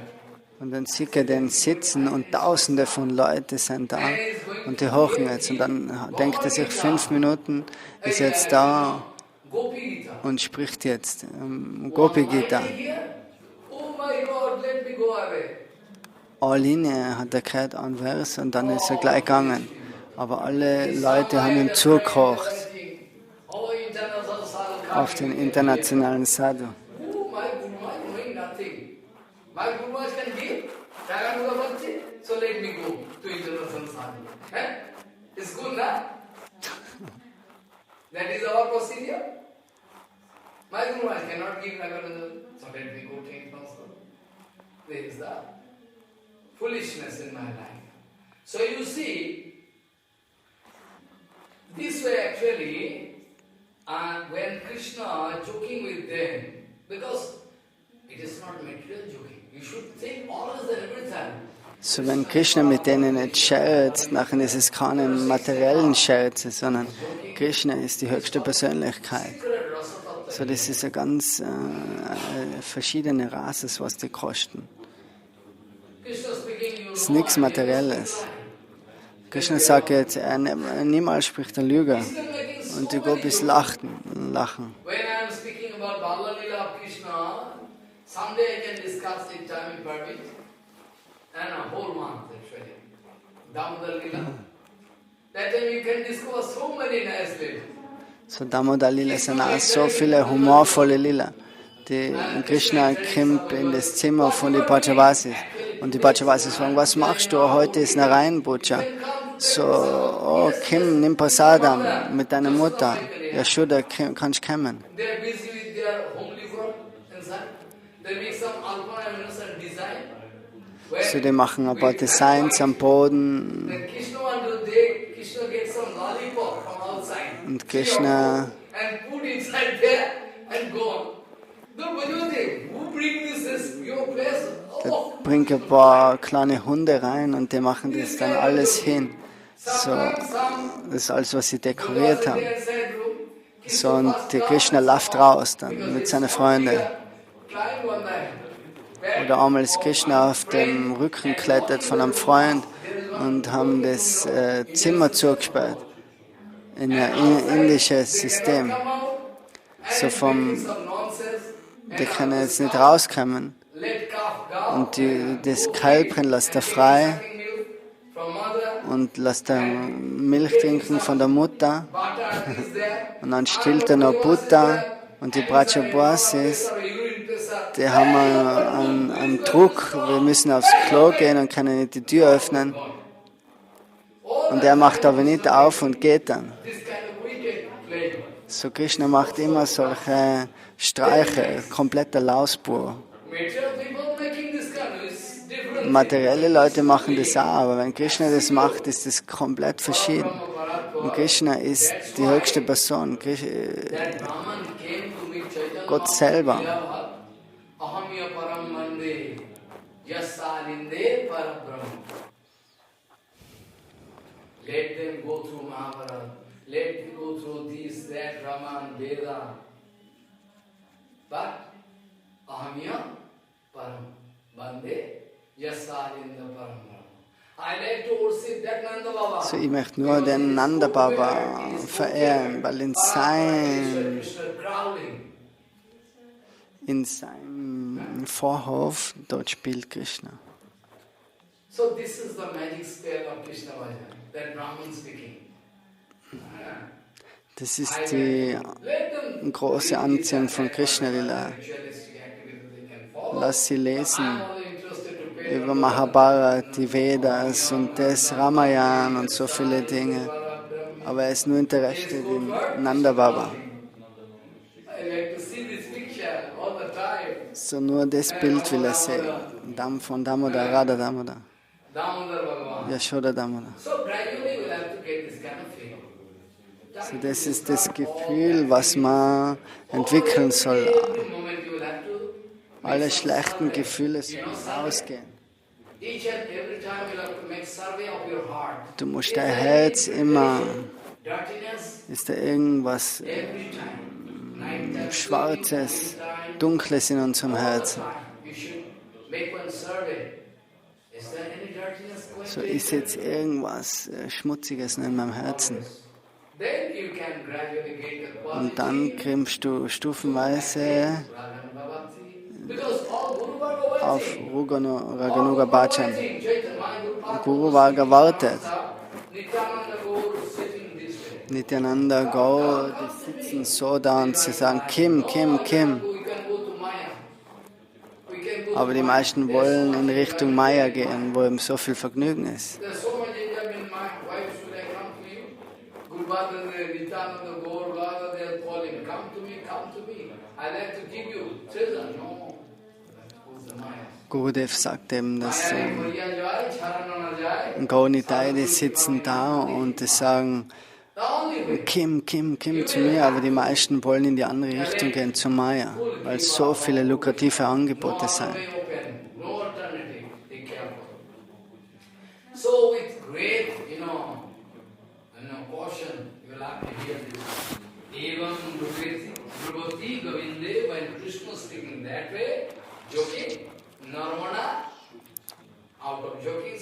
Und dann sieht er den sitzen und Tausende von Leuten sind da und die hochen jetzt. Und dann denkt er sich, 5 Minuten ist jetzt da und spricht jetzt Gopi Gita. Linie hat er gehört an Vers und dann ist er gleich gegangen. Aber alle Leute haben ihm zugekocht auf den internationalen Sadhu. My Guru Maharaj can give Raganuga Bhakti, so let me go to international sadhu. It's good, na? That is our procedure. My Guru Maharaj cannot give Raganuga, so let me go to international. There is the foolishness in my life. So you see, this way actually, when Krishna joking with them, because it is not material joking. You should think always and every time. So wenn Krishna mit denen nicht scherzt, nachher ist es keine materiellen Scherze, sondern Krishna ist die höchste Persönlichkeit. So das ist eine ganz verschiedene Rassen, was die kosten. Es ist nichts Materielles. Krishna sagt jetzt, niemals spricht er Lüge. Und die Gopis lachen. When I am speaking about Bhagavad Lila of Krishna, someday I can discuss it time in private, and a whole month actually. Damodar Lila. That time you can discover so many nice lila. So Damodar Lila sind auch so viele humorvolle Lila. Die Krishna kommt in das Zimmer von den Pachavasis. Und die Pachavasis fragen, was machst du? Heute ist eine Reinbutscha. So, oh Kim, nimm Prasadam mit deiner Mutter. Yashoda, kannst du kommen? So, die machen ein paar Designs am Boden. Und Krishna and put inside there and gone. What do you think? Who bring this your place? der bringt ein paar kleine Hunde rein und die machen das dann alles hin. So, das ist alles, was sie dekoriert haben. So, und der Krishna läuft raus dann mit seinen Freunden. Oder einmal ist Krishna auf dem Rücken geklettert von einem Freund und haben das Zimmer zugesperrt. In ein indisches System. So die können jetzt nicht rauskommen. Und das Kalb lässt er frei und lässt er Milch trinken von der Mutter. Und dann stillt er noch Butter und die Brajabasis, die haben einen Druck, wir müssen aufs Klo gehen und können nicht die Tür öffnen. Und er macht aber nicht auf und geht dann. So Krishna macht immer solche Streiche, kompletter Lausbur. Materielle Leute machen das auch, aber wenn Krishna das macht, ist das komplett verschieden. Und Krishna ist die höchste Person, Gott selber. Let them go through Mahabharata. Let them go through this, that, Raman, Veda. But Ahamya Param Bande Yasalinda Param. I like to worship that Nanda Baba. So, ich möchte nur den Nanda Baba verehren, weil in seinem Vorhof dort spielt Krishna. So this is the magic spell of Krishna Bhajan, that Brahman speaking. Das ist die große Anziehung von Krishna Lila. Lass sie lesen über Mahabharata, die Vedas und das Ramayana und so viele Dinge. Aber er ist nur interessiert in Nanda Baba. So nur das Bild will er sehen. Von Damodar, Radha Damodar. Yashoda Damodar. So das ist das Gefühl, was man entwickeln soll. Alle schlechten Gefühle sollen rausgehen. Du musst dein Herz immer, ist da irgendwas Schwarzes, Dunkles in unserem Herzen. So ist jetzt irgendwas Schmutziges in meinem Herzen. Und dann kriegst du stufenweise auf Raganuga Bhakti. Guru Varga wartet. Nityananda Gaur, die sitzen so da und sie sagen Kim, Kim, Kim. Aber die meisten wollen in Richtung Maya gehen, wo eben so viel Vergnügen ist. Gurudev sagt eben, dass Gaunitai, die sitzen da und die sagen Kim, Kim, Kim zu mir, aber die meisten wollen in die andere Richtung gehen, zu Maya, weil so viele lukrative Angebote sind. So with great, caution, you will have to hear this. Evam Drupati Govinde, when Krishna speaking that way, joking, Narvana, out of joking,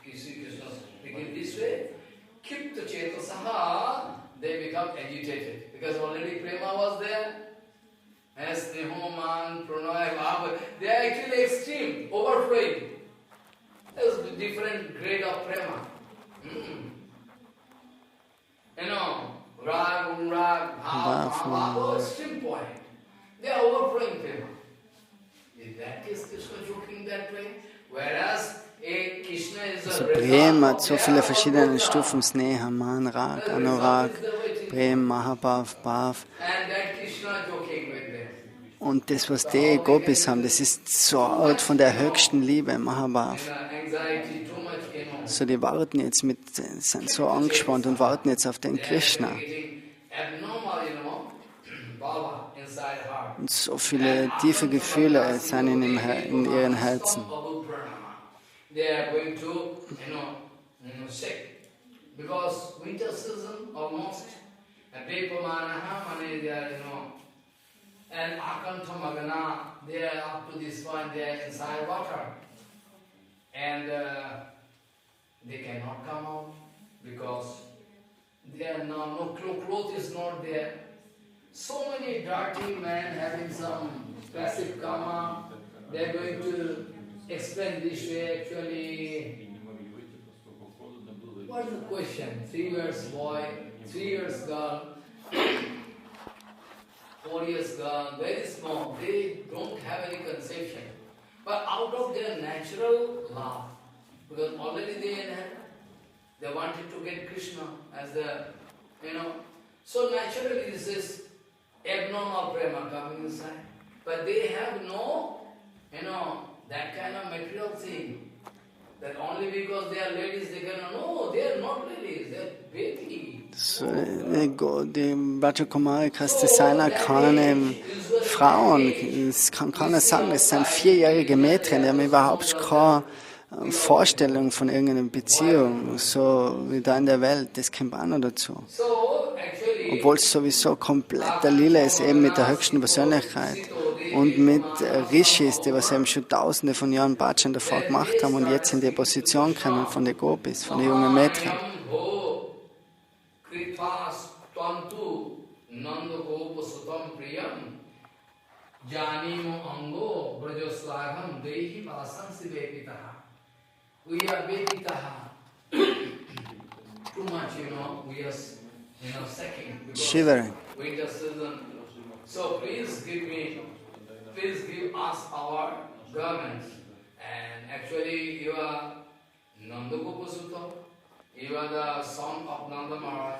Krishna speaking this way, Kipta Chetasaha, they become agitated. Because already Prema was there. As Nehoman, Pranay, Bhava, they are actually extreme, overflowing. There's a different grade of Prema. Rag, Bhava, extreme point. They are overflowing Prema. In that case, Krishna joking that way. Whereas Krishna is Also Prem hat so viele verschiedene Stufen, Sneha, Man, Rag, Anurag, Prem, Mahabhav, Bhav. Und das, was die Gopis haben, das ist so Art von der höchsten Liebe, Mahabhav. So, die warten jetzt sind so angespannt und warten jetzt auf den Krishna. Und so viele tiefe Gefühle sind in ihren Herzen. They are going to, sick. Because winter season almost, and Vepamanaha, they are, and Akanta Magana, they are up to this point, they are inside water. And they cannot come out because they are no cloth is not there. So many dirty men having some passive karma, they are going to explain this way actually. What is the question? 3 years boy, 3 years girl, 4 years girl, very small, they don't have any conception. But out of their natural love, because already they wanted to get Krishna as the, so naturally this is abnormal prema coming inside. But they have no, that kind of material thing. That only because they are ladies they cannot. No, they are not ladies, they are baby. Die Vastraharan das sind keine Frauen. Das kann keiner sagen, das sind 4-jährige Mädchen, die haben überhaupt keine Vorstellung von irgendeiner Beziehung, so wie da in der Welt. Das kommt auch noch dazu. Obwohl es sowieso komplett der Lila ist, eben mit der höchsten Persönlichkeit. Und mit Rishis, die was eben schon tausende von Jahren Bhajan davor gemacht haben und jetzt in die Position kommen von den Gopis, von den jungen Mädchen. Shivering. So please give us our garments. And actually you are Nanda Gopasuta, you are the son of Nanda Maharaj.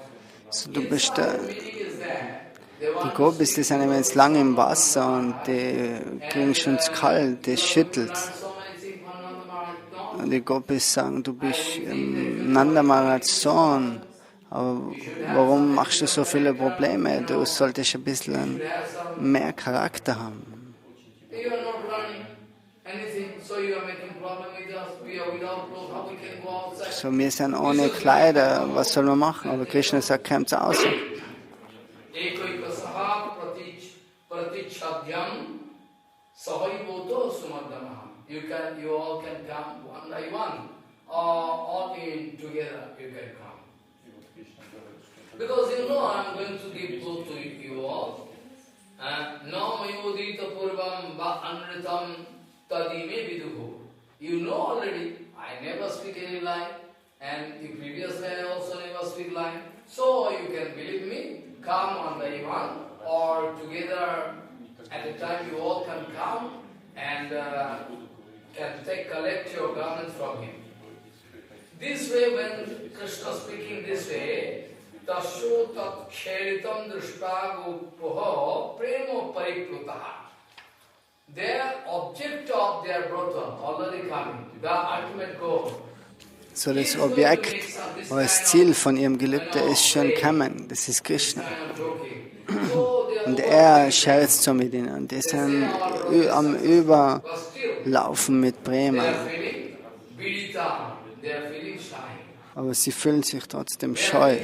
So, du bist die Gopis, die sind jetzt lange im Wasser und die kriegen schon zu kalt, die schüttelt. Und die Gopis sagen, du bist Nanda Maharajs Sohn, aber warum machst du so viele Probleme? Du solltest ein bisschen mehr Charakter haben. So, wir sind ohne Kleider, was soll man machen? Aber Krishna sagt, kommt aus. You all can come one by one, or all in together you can come. Because I'm going to give both to you all. No mayodita purvam va anritam tadime viduhu. You know already, I never speak any lie, and the previous guy also never speak lie. So you can believe me, come one by one, or together at a time you all can come and collect your garments from him. This way, when Krishna speaking this way, tasho tat kheritam drishtagopoha premo pariplutaha. Their object of their brata already coming, the ultimate goal. So das Objekt, oder das Ziel von ihrem Gelübde ist schon kommen, das ist Krishna. Und er scherzt so mit ihnen. Die sind am Überlaufen mit Prema. Aber sie fühlen sich trotzdem scheu.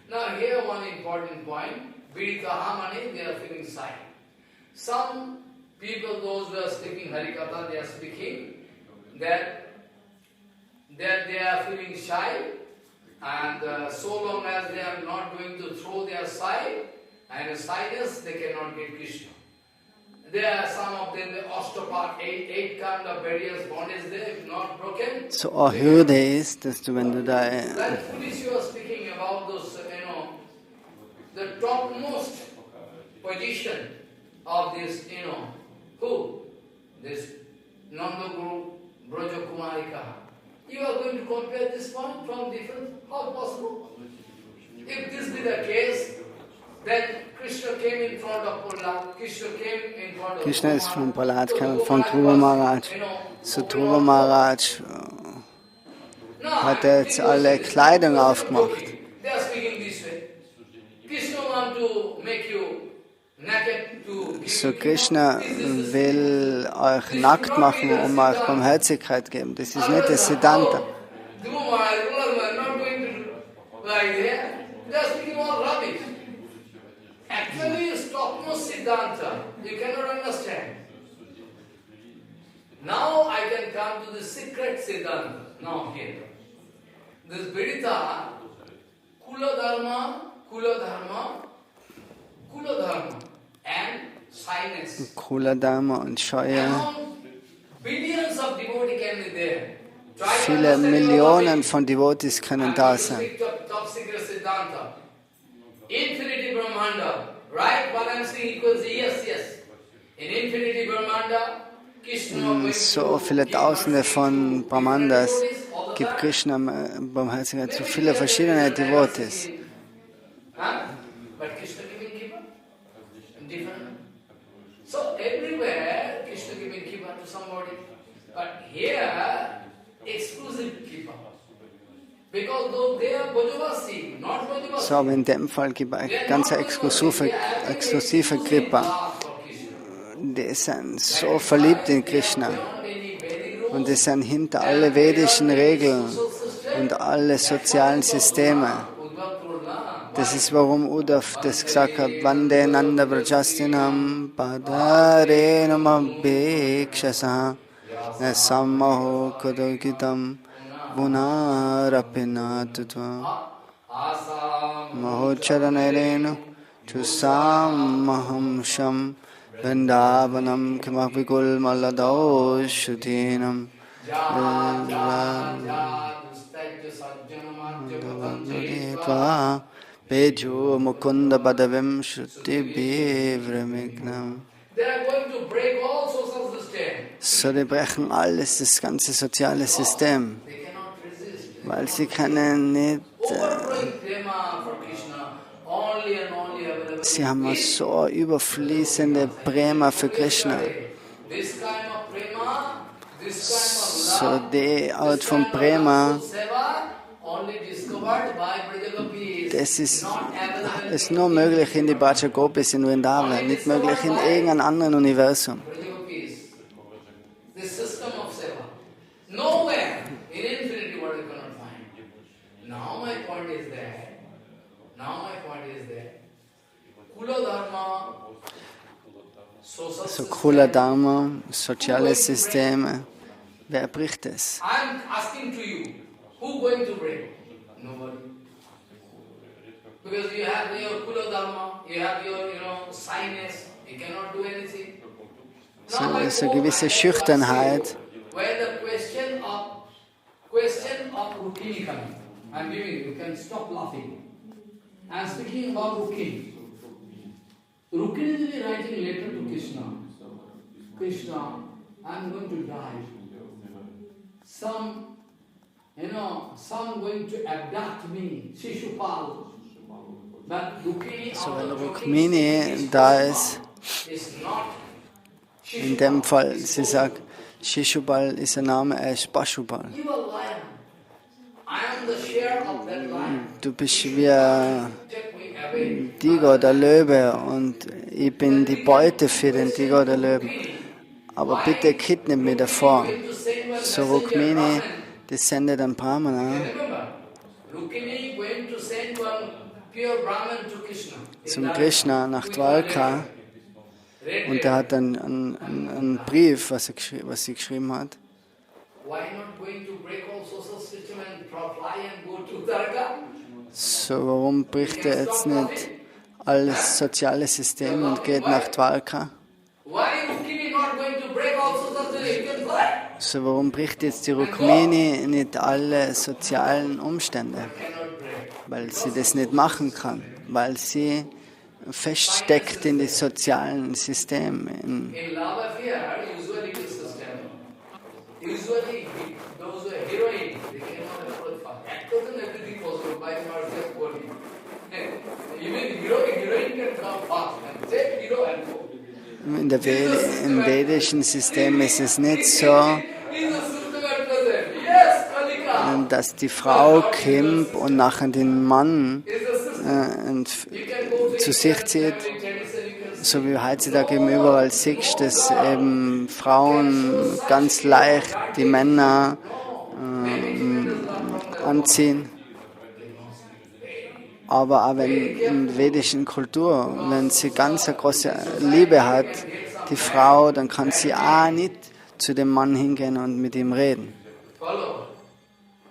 Now here one important point, Viditahamani, they are feeling shy. Some people, those who are speaking Harikatha, they are speaking that they are feeling shy, and so long as they are not going to throw their side and shyness, they cannot get Krishna. There are some of them, the osteopath, eight kind of barriers, bondage there, if not broken. So eine Hürde ist, dass du, wenn du da... Like foolish you are speaking about those, the topmost position of this, who? This Nanda Guru, Braja Kumarika. You are going to compare this one from different? How possible? If this be the case, then Krishna came in front of Prahlad. Krishna ist von Prahlad, von Dhruva Maharaj. So Dhruva Maharaj hat jetzt alle Kleidung aufgemacht. So Krishna will euch nackt machen, um euch Barmherzigkeit geben. Das ist nicht das Siddhanta. Actually, it's topmost Siddhanta. You cannot understand. Now I can come to the secret Siddhanta. Now here. This Vedita, Kula Dharma, and shyness. Kula Dharma und Scheue. Billions of devotees can be there. Viele Millionen von Devotees können da sein. Top secret Siddhanta. Infinity Brahmanda, right? What I'm saying equals yes. In Infinity Brahmanda, Krishna so viele Tausende von Brahmandas gibt Krishna Barmherzigkeit zu viele verschiedene Devotees. But Krishna giving keeper? Different. So everywhere Krishna giving keeper to somebody. But here, exclusive keeper. Because though they are Bhajavasi, not Bhajavasi. So, aber in dem Fall gibt es ganz exklusive Kripa. Die sind so verliebt in Krishna. Und die sind hinter alle vedischen Regeln und alle sozialen Systeme. Das ist, warum Uddhav das gesagt hat, Vande Nanda Vrajastinam Padare Namabhekshasa Sammaho Kadokitam Bunarapinatutva Mahocharanarenu Chusamaham Sham Vrindavanam Kimavikul Maladaushudinam Peju Mukunda Badavim Shuti Bivramiknam. So, die brechen alles, das ganze soziale System, weil sie können nicht, sie haben so überfließende Prema für Krishna. So, die Art von Prema, das ist nur möglich in die Braja Gopis in Vrindavan, nicht möglich in irgendeinem anderen Universum. This system of seva. Nowhere in infinity world you cannot find. Now my point is that Kula Dharma, so Kula Dharma, soziale Systeme, wer bricht es? I'm asking to you, who going to break? Nobody. Because you have your Kula Dharma, you have your, shyness, you cannot do anything. So eine gewisse Schüchternheit. Where the question of Rukmini coming. I'm giving you can stop laughing. I'm speaking about Rukmini. Rukmini is writing a letter to Krishna. Krishna, I'm going to die. Some going to abduct me, Shishupal. But Rukmini, so wenn Rukmini da ist, in dem Fall, sie sagt, Shishupal ist der Name, er ist Pashupal. Du bist wie ein Tiger oder Löwe und ich bin die Beute für den Tiger oder Löwen. Aber bitte kidnapp mich davor. So Rukmini, das sendet ein Brahmana zum Krishna nach Dwarka. Und er hat einen Brief, was sie geschrieben hat. So, warum bricht er jetzt nicht alles soziale System und geht nach Dwarka? So, warum bricht jetzt die Rukmini nicht alle sozialen Umstände? Weil sie das nicht machen kann, weil sie feststeckt in die sozialen Systeme. Im vedischen System ist es nicht so, dass die Frau kommt und nachher den Mann zu sich zieht. so wie heutzutage eben überall siehst, dass eben Frauen ganz leicht die Männer anziehen. Aber auch wenn in der vedischen Kultur, wenn sie ganz eine große Liebe hat, die Frau, dann kann sie auch nicht zu dem Mann hingehen und mit ihm reden.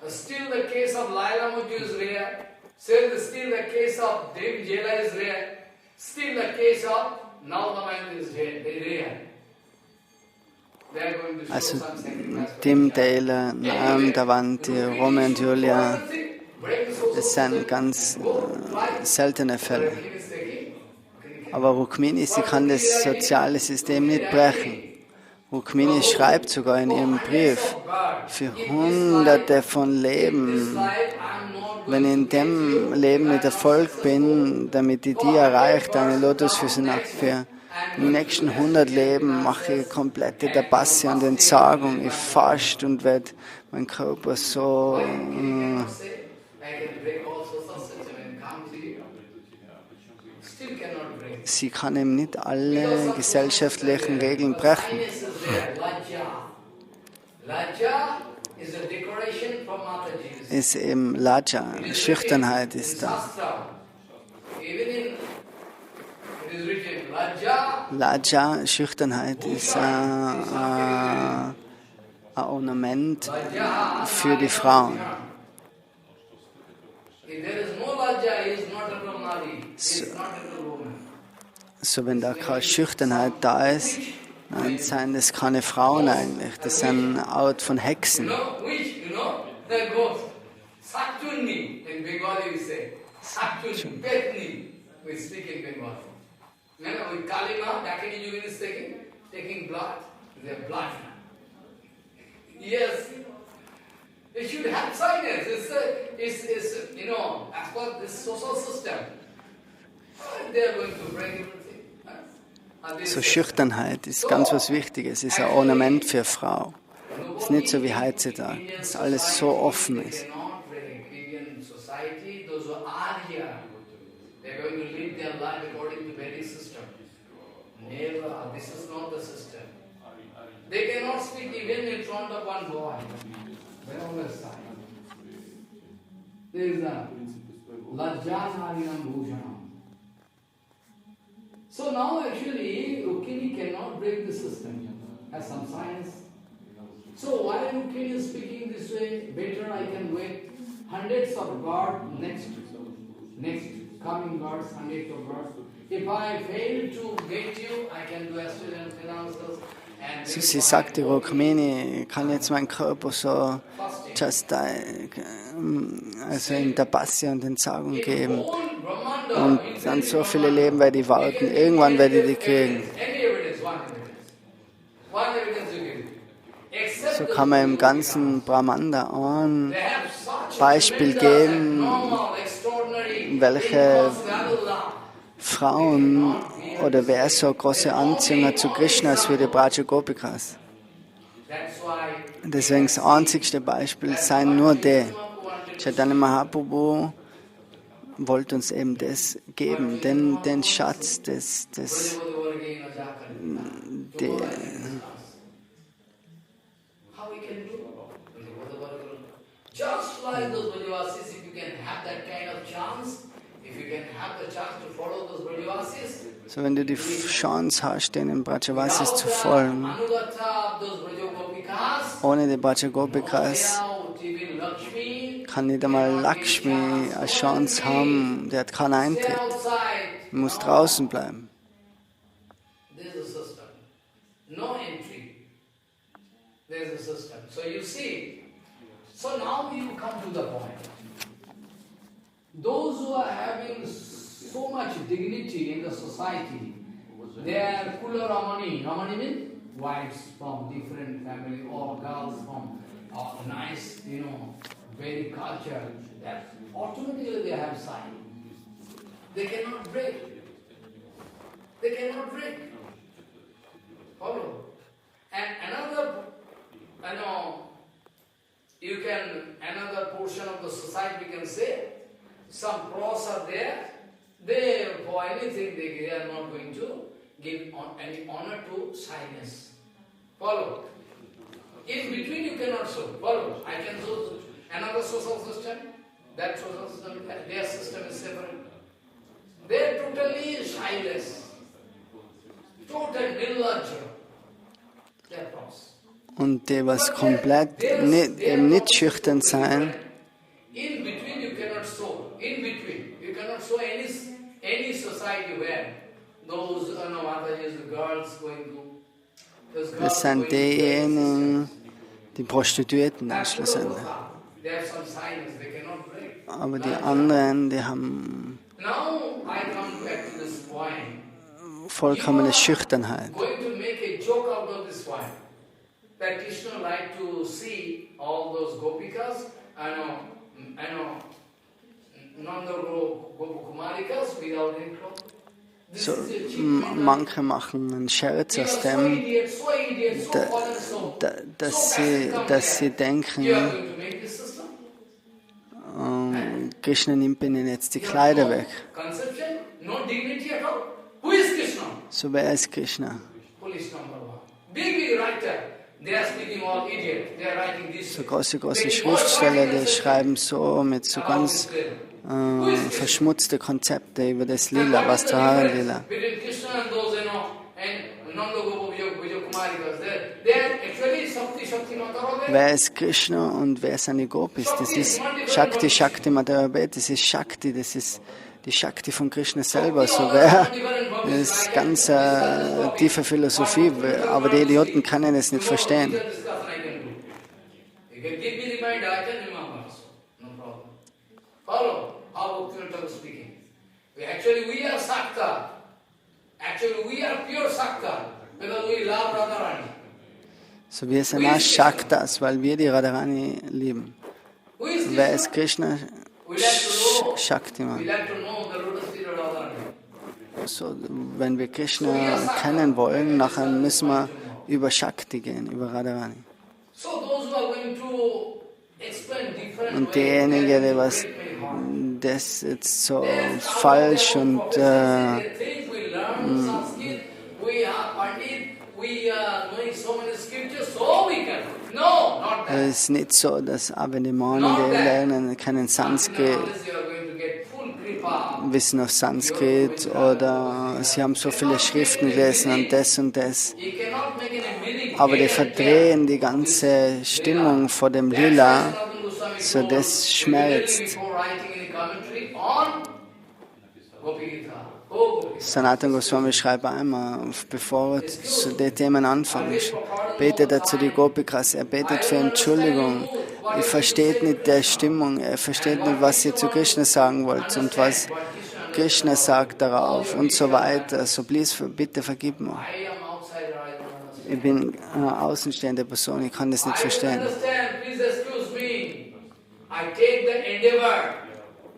Still the case of Laila Mujju is rare. Still the case of Dev Jela is rare. Still the case of Naldaman is rare. Also Tim, Taylor, Naam, Davanti, Romeo und Julia, das sind ganz seltene Fälle. Aber Rukmini, sie kann das soziale System nicht brechen. Rukmini schreibt sogar in ihrem Brief, für hunderte von Leben, wenn ich in dem Leben nicht Erfolg bin, damit ich die erreiche, eine Lotusfüße Nacht für die nächsten 100 Leben mache ich komplette Tapasya und Entsagung, ich fast und werde mein Körper so sie kann eben nicht alle gesellschaftlichen Regeln brechen. Ist eben Laja, Schüchternheit ist da. Laja, Schüchternheit ist ein Ornament für die Frauen. So, wenn da keine Schüchternheit da ist, dann sind das keine Frauen eigentlich, das sind Out von Hexen. Yes, it should have science. It's you know, as per this social system, they are going to bring everything. So Schüchternheit ist ganz was Wichtiges, ist ein Ornament für eine Frau. Es ist nicht so wie heutzutage, dass alles so offen ist. They cannot speak even in front of one boy. There is a Lajjanarinam Bhushanam. So now actually Rukmini cannot break the system, has some science. So why Rukmini is speaking this way? Better I can wait hundreds of gods next coming gods, hundreds of gods. If I fail to get you, I can do astral finances. So, sie sagte, Rukmini, ich kann jetzt meinen Körper so also in Tapasya und Entsagung geben. Und dann so viele Leben werde ich warten. Irgendwann werde ich die kriegen. So kann man im ganzen Brahmanda ein Beispiel geben, welche Frauen oder wer so eine große Anziehung hat zu Krishna als für die Braja Gopikas. Deswegen das einzigste Beispiel sein nur die. Chaitanya Mahaprabhu wollte uns eben das geben, den Schatz, Just like those Brajavasis, if you can have that kind of chance, if you can have the chance to follow those Brajavasis, so wenn du die Chance hast, denen Brajavasis zu folgen, ohne die Braja Gopikas kann nicht einmal Lakshmi eine Chance haben, der hat keinen Eintritt, muss draußen bleiben. So now you come to the point. Those who are having so much dignity in the society, they are Kula Ramani. Ramani means wives from different family or girls from nice, very culture. That automatically they have sign. They cannot break. They cannot break. Follow. And another, another portion of the society we can say, some pros are there, they, for anything they are not going to give any honor to shyness. Follow. In between you cannot show. Follow. I can show another social system. That social system, their system is separate. They are totally shyless. Total nirlajja. They are false. Und die, was komplett eben nicht schüchtern sein, In between you cannot show. In between. You cannot show any society where those Mataji's girls going to. das sind diejenigen, die Prostituierten dann schlussendlich. Aber die anderen, die haben vollkommene Schüchternheit. So, manche machen einen Scherz aus dem, dass sie denken, Krishna nimmt ihnen jetzt die Kleider weg. So, wer ist Krishna? So große Schriftsteller, die schreiben so mit so ganz verschmutzte Konzepte über das Lila, Vastraharan Lila. Wer ist Krishna und wer sind die Gopis? Das ist Shakti Madhavabhet, das ist Shakti, das ist die Shakti von Krishna selber. So wer ist ganz tiefe Philosophie, aber die Idioten können es nicht verstehen. How Bhaktivinoda was speaking. Actually, we are Sakta. Actually, we are pure Sakta because we love Radharani. So wir sind auch Shaktas, weil wir die Radharani lieben. Wer ist Krishna? Shaktiman. So, wenn wir Krishna kennen wollen, nachher müssen wir über Shakti gehen, über Radharani. Und diejenigen, die was das jetzt so falsch und es ist nicht so, dass Abendemanen, die lernen, keinen Sanskrit, wissen auf Sanskrit oder sie haben so viele Schriften gelesen und das. Aber die verdrehen die ganze Stimmung vor dem Lila, so das schmerzt. Sanatana Goswami schreibt einmal, bevor er zu den Themen anfängt, betet er zu den Gopikas, er betet für Entschuldigung. Er versteht nicht die Stimmung, er versteht nicht, was ihr zu Krishna sagen wollt und was Krishna sagt darauf und so weiter. So bitte vergib mir. Ich bin eine außenstehende Person, ich kann das nicht verstehen.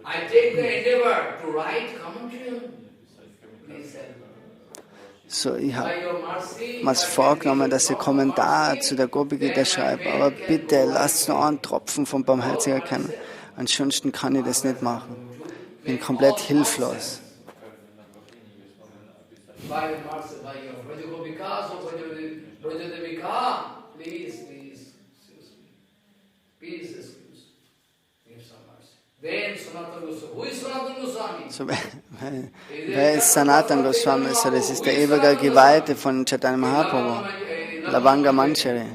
I take the endeavor to write commentary. So, ich habe mir vorgenommen, dass ich Kommentar zu der Gopi-Gita schreibe, aber bitte lasst nur einen Tropfen von Barmherzigkeit kennen. Ansonsten kann ich das nicht machen. Ich bin komplett hilflos. So, wer ist Sanatana Goswami? So, das ist der ewige Geweihte von Chaitanya Mahaprabhu, Lavanga Manchari.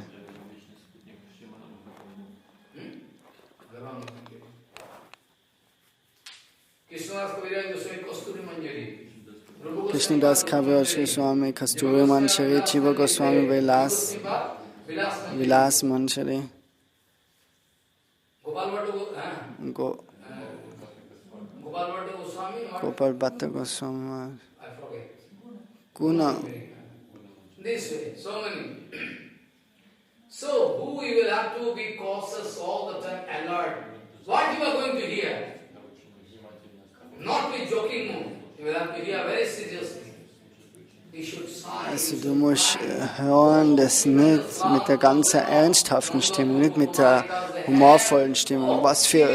Krishnadas Kaviraj Goswami, Kasturi Manchari, Chiva Goswami, Vilas Manchari. Gopal Bhatta Goswami, Guna. This way, so many. So, who you will have to be cautious all the time, alert. What you are going to hear? Not with joking mood. You will have to hear very seriously. Also du musst hören, das nicht mit der ganzen ernsthaften Stimmung, nicht mit der humorvollen Stimmung. Was für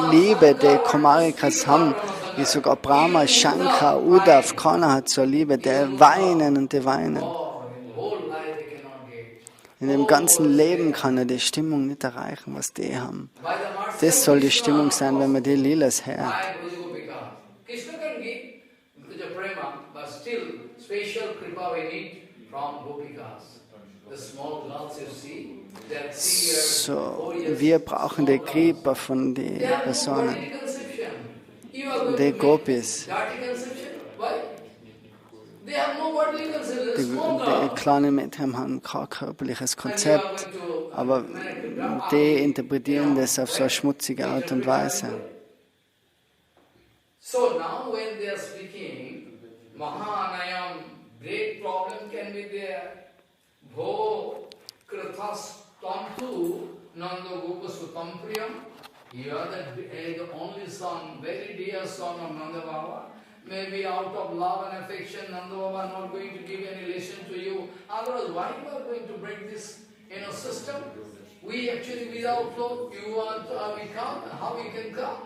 Liebe die Kumarikas haben wie sogar Brahma, Shankar, Uddhav, keiner hat zur Liebe, der weinen und die weinen. In dem ganzen Leben kann er die Stimmung nicht erreichen, was die haben. Das soll die Stimmung sein, wenn man die Lilas hört. So, wir brauchen die Kripa von den Personen, die Gopis. Die kleinen Mädchen haben kein körperliches Konzept, aber die interpretieren das auf so eine schmutzige Art und Weise. So now when they are speaking, Mahanayam, great problem can be there. Bho Krathas Tantu Nanda Gopasutam Priyam. You are the only son, very dear son of Nanda Baba. Maybe out of love and affection, Nanda Baba not going to give any lesson to you. Otherwise, why you are going to break this system? We actually without love, you want we come, how we can come?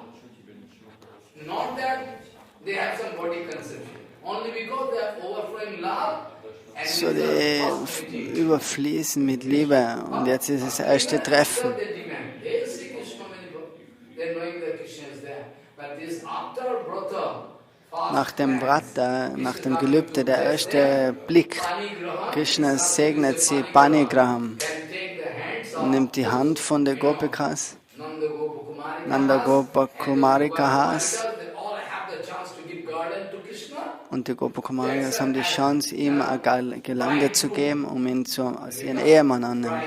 Not that they have some body conception. Only because they have overflowing love. So, die überfließen mit Liebe. Und jetzt ist das erste Treffen. Nach dem Vrata, nach dem Gelübde, der erste Blick. Krishna segnet sie, Panigraham. Nimmt die Hand von der Gopikas, Nanda Gopa Kumarika's. Und die Gopakumarikas haben die Chance, ihm eine Gelande zu geben, um ihn als ihren Ehemann anzunehmen.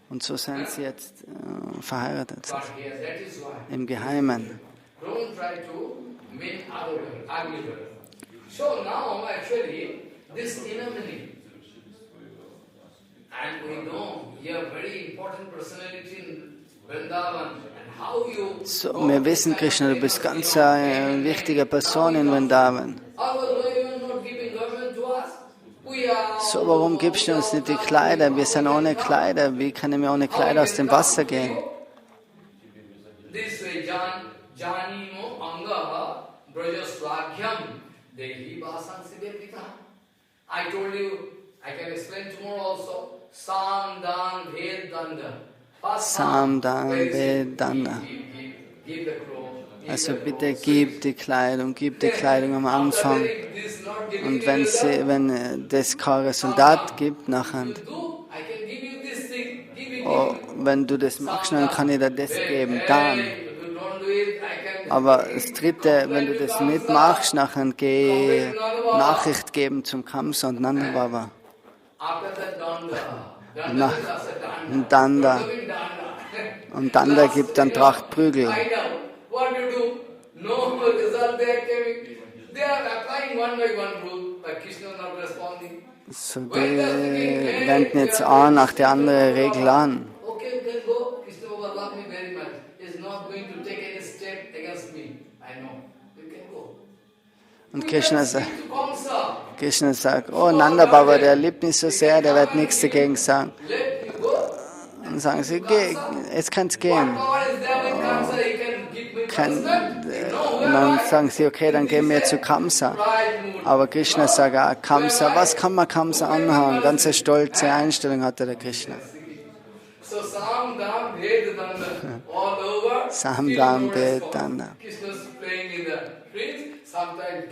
Und so sind sie jetzt verheiratet, im Geheimen. So, wir wissen, Krishna, du bist ganz eine wichtige Person in Vrindavan. So, warum gibst du uns nicht die Kleider? Wir sind ohne Kleider. Wie können wir ohne Kleider aus dem Wasser gehen? Samdan Vedanda. Also bitte gib die Kleidung am Anfang. Und wenn das kein Resultat gibt, nachher, wenn du das machst, dann kann ich dir das geben, dann. Aber das Dritte, wenn du das nicht machst, nachher geh Nachricht geben zum Kamsa und Nanda Baba. Und Danda gibt dann Tracht Prügel. So, die wenden jetzt an nach der anderen Regel an. Und Krishna sagt, oh Nanda Baba, der liebt mich so sehr, der wird nichts dagegen sagen. Und sagen sie, geh, jetzt kannst du gehen. Und dann sagen sie, okay, dann gehen wir zu Kamsa. Aber Krishna sagt, Kamsa, was kann man Kamsa anhaben? Ganz eine stolze Einstellung hatte der Krishna. Samdam Vedanda. Sometimes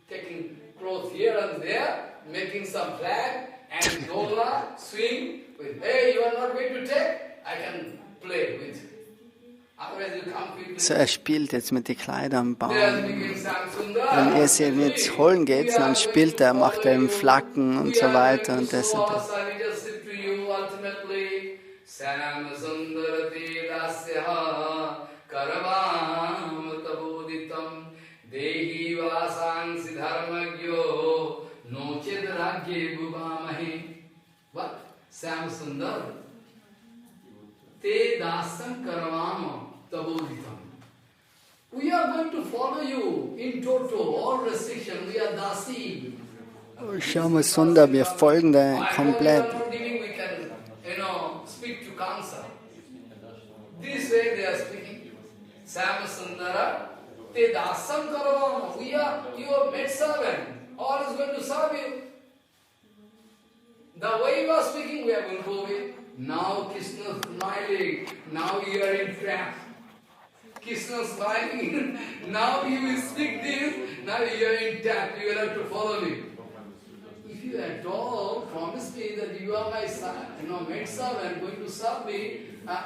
taking clothes here and there, making some flag and dola, swing with, hey, you are not going to take, I can play with. Otherwise you come quickly. So, er spielt jetzt mit den Kleidern am Baum. Wenn ihr sie jetzt holen geht, dann spielt er, macht er im Flaggen und so weiter und das und das. Dehi vasang siddharmagyo nochid ragye bhuvamahe. What? Sam Sundar. Te dasam karavama taboditam. We are going to follow you in total, all restriction. We are dasi. Shama Sundar, wir folgen dir komplett. We can, speak to Kamsa. This way they are speaking. Sam Sundara. Te dasam karavama. We are your maid servant. All is going to serve you. The way you are speaking, we are going to obey. Now Krishna smiling. Now you are in trap. Krishna smiling. Now you will speak this. Now you are in trap. You will have to follow me. If you at all promise me that you are my son, maid servant, going to serve me,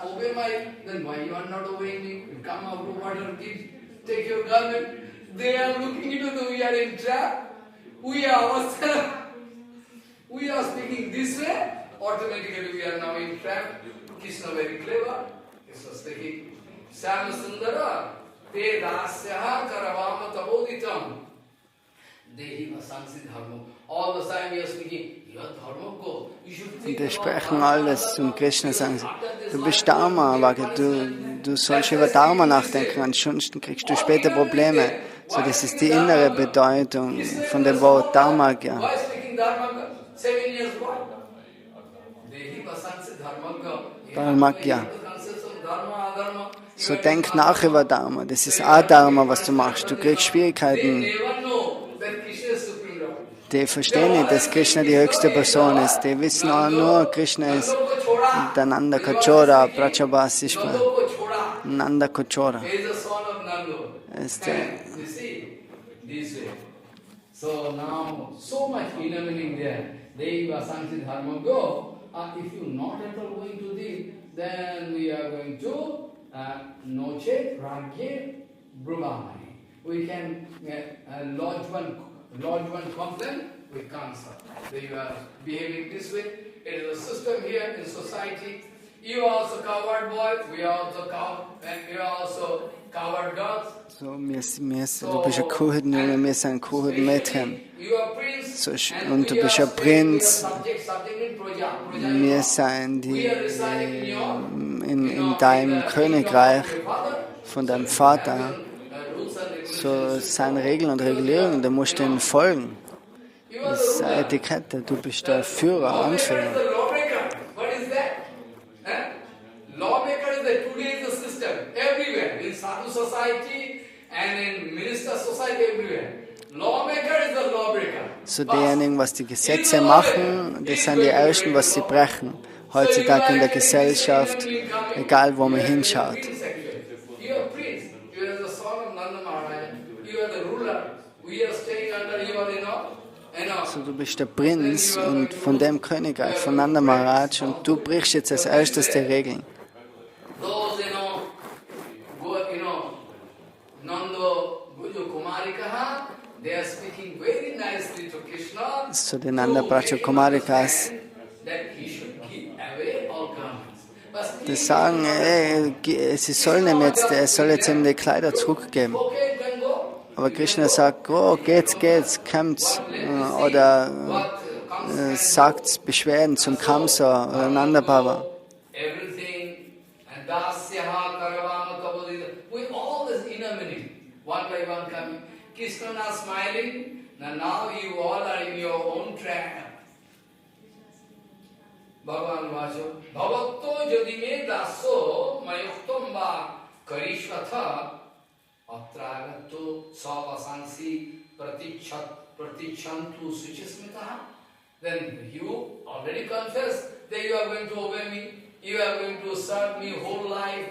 obey then why you are not obeying me? You come out of water, take your garment. They are looking into we are in trap. We are ourselves. We are speaking this way. Automatically we are now in trap. Krishna very clever. Krishna speaking. Sama Sundara, te dasyaha karavama taboditam. Dehi vasansi dharmo. All the time we are speaking, your dharma go. You should think Die sprechen alles und Krishna sagen, du bist Dharma, aber du sollst über Dharma nachdenken, ansonsten kriegst du später Probleme. So, das ist die innere Bedeutung von dem Wort Dharmagya. Why speaking dharma? 7 years why? Dehi vasansi dharma. Dharmagya. So denk nach über Dharma. Das ist Adharma, was du machst. Du kriegst Schwierigkeiten. Die verstehen nicht, dass Krishna die höchste Person ist. Die wissen auch nur, Krishna ist Nanda Kochora, Prachabhasishma. Nanda Kochora. So now, so much inner meaning there. Deva Sankhya Dharma go. If you not at all going to this, then we are going to noche pragye brahmani. We can lodge one complaint, we can't stop. So you are behaving this way. It is a system here in society. You are also coward boy, we are also coward girls. So, du bist ein Kuhhirtenjunge, wir sind Kuhhirtenmädchen. So, und du bist ein Prinz. Wir sind in deinem Königreich von deinem Vater. So, es sind Regeln und Regulierungen, da musst du ihnen folgen. Das ist eine Etikette, du bist der Führer, Anführer. Lawmaker is today the system everywhere in sadhu society and in minister society everywhere. Lawmaker is the lawbreaker. So diejenigen, was die Gesetze machen, das sind die Ersten, was sie brechen. Heutzutage in der Gesellschaft, egal wo man hinschaut. So, du bist der Prinz und von dem Königreich, von Nanda Maharaj, und du brichst jetzt als erstes die Regeln. So, die Nanda Braja Kumarikas, die sagen, er soll jetzt ihm die Kleider zurückgeben. Aber Krishna sagt, oh, geht's, kommt's. Oder sagt's Beschwerden zum Kamsa oder Nanda Baba. Krishna is smiling, now you all are in your own trap. Bhagavan Vacho, Bhavatto Jodime Daso Mayuktam Va Karishvatha Atragato Savasansi Pratichantu Suchismitaha. Then you already confessed that you are going to obey me, you are going to serve me whole life.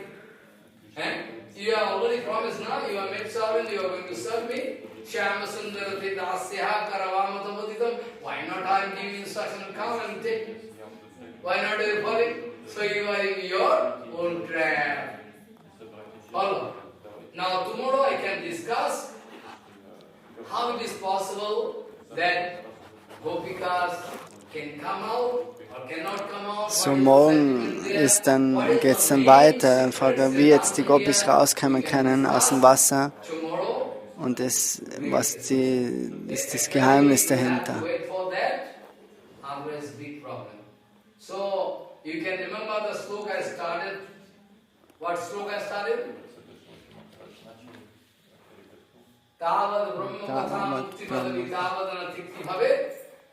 And you have already promised now, you are maid servant, you are going to serve me. Shyama Sundarati Dasyaha Karavama Tabaditam. Why not I am giving instruction, come and take? Why not you following? So you are in your own trap. Follow. Now tomorrow I can discuss how it is possible that Gopikas can come out or cannot come out. So morgen geht's dann weiter. Frage, wie jetzt die Gopis rauskommen können aus dem Wasser. Und das ist das Geheimnis dahinter. So you can remember the sloka I started. What sloka I started? Tavad Brahma Katha Mukti Padavi Tavad Anatikti Bhave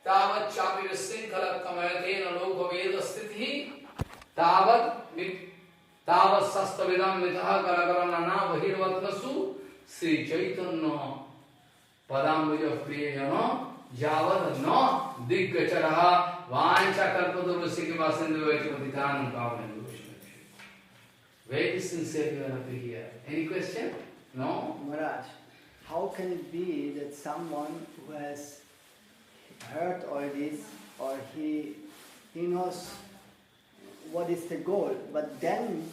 Tavad Chapi Vasinkala Kamayatena Lokha Veda Sthiti Tavad Sastavidam Mitha Garagara Nana Bahirvatnasu Sri Chaitanya Padambuja Priyana Javad Na Diggacharaha Vancha Kalpaduru Sikhivasindu Vachapatitanam Kavanam. Very sincere you have to hear. Any question? No? Maharaj, how can it be that someone who has heard all this, or he knows what is the goal, but then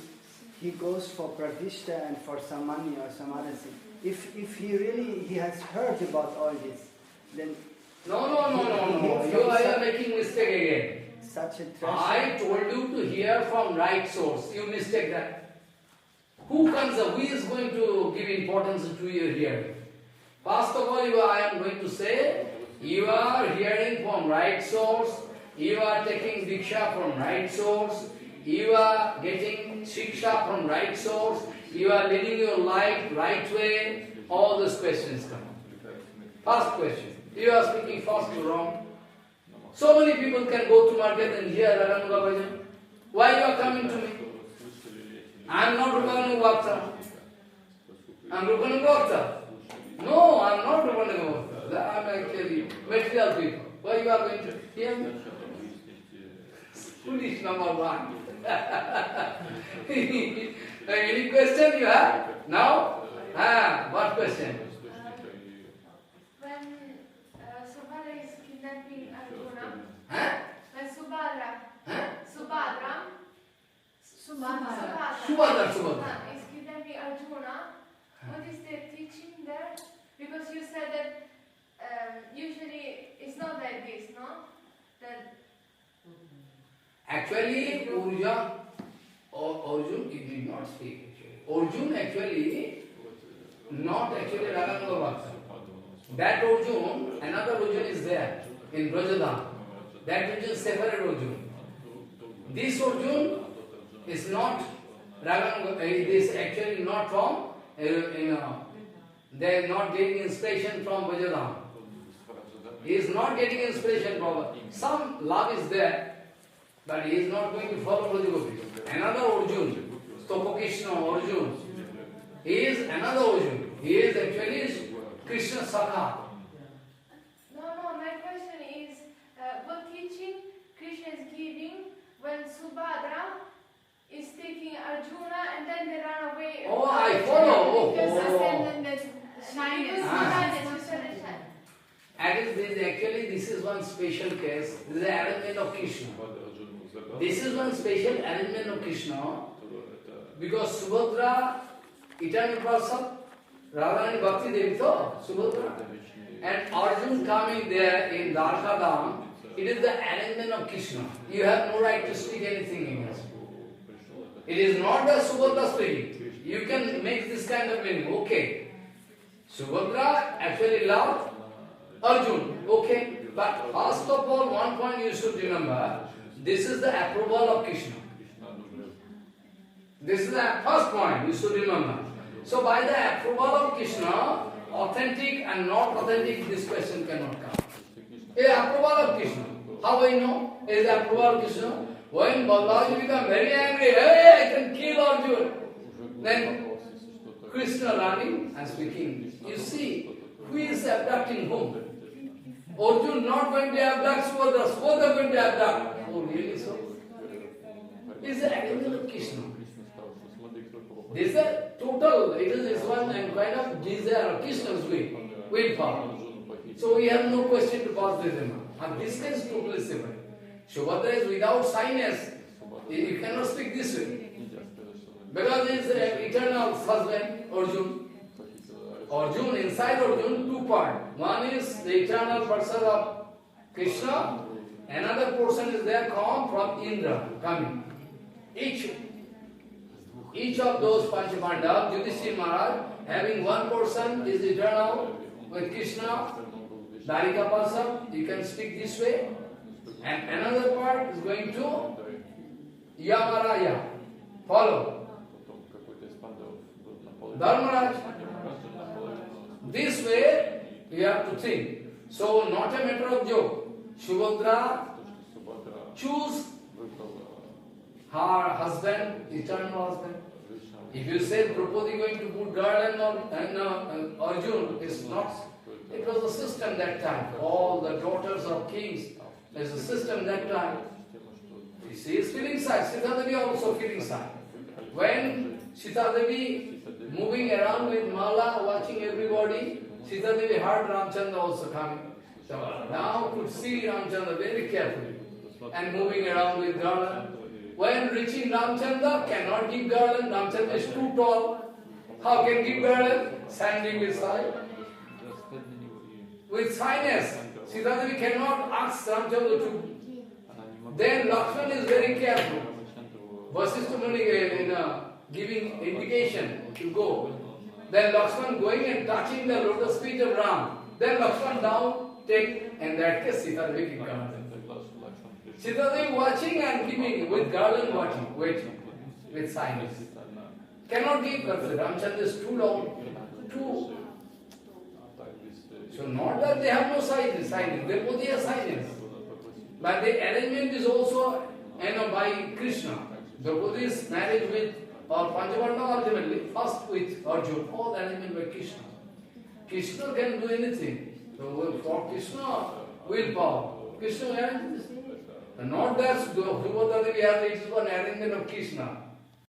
he goes for pratishtha and for some money or some other thing? If he has heard about all this, then No. You are making mistake again. Such a treasure. I told you to hear from right source. You mistake that. Who is going to give importance to your hearing? First of all, I am going to say, you are hearing from right source, you are taking diksha from right source, you are getting shiksha from right source, you are living your life right way, all those questions come. First question, you are speaking first or wrong. So many people can go to market and hear Raganuga Bhajan. Why you are coming to me? I am not Raganuga Bhakti. I am Raganuga Bhakti. No, I am not Raganuga Bhakti. I am actually material people. Why you are going to hear me? Foolish number one. Any question you have? Now? What question? When Subhadra is kidnapping Arjuna, Huh? when Subhadra is kidnapping Arjuna, what is the teaching there? Because you said that usually it's not like this, no? That Actually, Arjun, he did not speak actually. Arjun actually, not actually Raganuga Bhakti. That Arjun, another Arjun is there in Brajadam. That Arjun is separate Arjun. This Arjun is not Raganuga, it is actually not from, they are not getting inspiration from Brajadam. He is not getting inspiration from, some love is there, but he is not going to follow Brajagopi. Another Arjun, Stopokishna Arjun, he is another Arjun. He is actually Krishna Sakha. No, my question is, what teaching Krishna is giving when Subhadra is taking Arjuna and then they run away? Oh, I follow. This is one special case. This is the arrangement of Krishna. This is one special arrangement of Krishna because Subhadra, eternal person, Radharani Bhakti Devi, Subhadra, and Arjun coming there in Dwarkadam, it is the arrangement of Krishna. You have no right to speak anything against. It is not the Subhadra speaking. You can make this kind of meaning, okay. Subhadra actually loved Arjun, okay. But first of all, one point you should remember, this is the approval of Krishna. This is the first point you should remember. So by the approval of Krishna, authentic and not authentic, this question cannot come. It is approval of Krishna. How I know? It is approval of Krishna. When Balaji becomes very angry, hey, I can kill Arjun. Then Krishna running and speaking. You see, who is abducting whom? Arjun not going to abduct Subhadra, Subhadra going to abduct. Oh, really so? It is the arrangement of Krishna. This is a total, it is this one and kind of desire, Krishna's will follow. So we have no question to pass this in. And this is totally separate. Subhadra is without shyness. You cannot speak this way. Because he is eternal husband, Arjun. Arjun, inside Arjun, two parts. One is the eternal person of Krishna. Another portion is there come from Indra, coming. Each of those Panchapandavas, Yudhishthira Maharaj, having one portion is eternal with Krishna, Dharika person, you can speak this way, and another part is going to Yamaraya, follow. Dharmaraj. This way you have to think. So not a matter of joke. Subhadra choose her husband, eternal husband. If you say Draupadi going to put garland on Arjun, it's not. It was a system that time. All the daughters of kings, there's a system that time. She is feeling side. Sita Devi also feeling side. When Sita Devi moving around with mala, watching everybody, Sita Devi heard Ramchandra also coming. So now could see Ramchandra very carefully and moving around with garland. When reaching Ramchandra, cannot give garland. Ramchandra is too tall. How can give garland? Standing beside. With shyness, Sita Devi cannot ask Ramchandra to. Then Lakshman is very careful. Vasishtha Muni giving indication to go. Then Lakshman going and touching the lotus feet of Ram. Then Lakshman down, take, and that case Sita Devi can come. Sita Devi watching and giving, with garland watching, waiting, with silence. Cannot give, but Ramchandra is too long, too. So not that they have no silence, they both have silence. But the arrangement is also by Krishna. Draupadi's marriage with or Panchapandava ultimately, first with Arjuna, all arrangement by Krishna. Krishna can do anything. So for Krishna, willpower. Krishna arranges. Not that Subhadra Devi has, it is an arrangement of Krishna.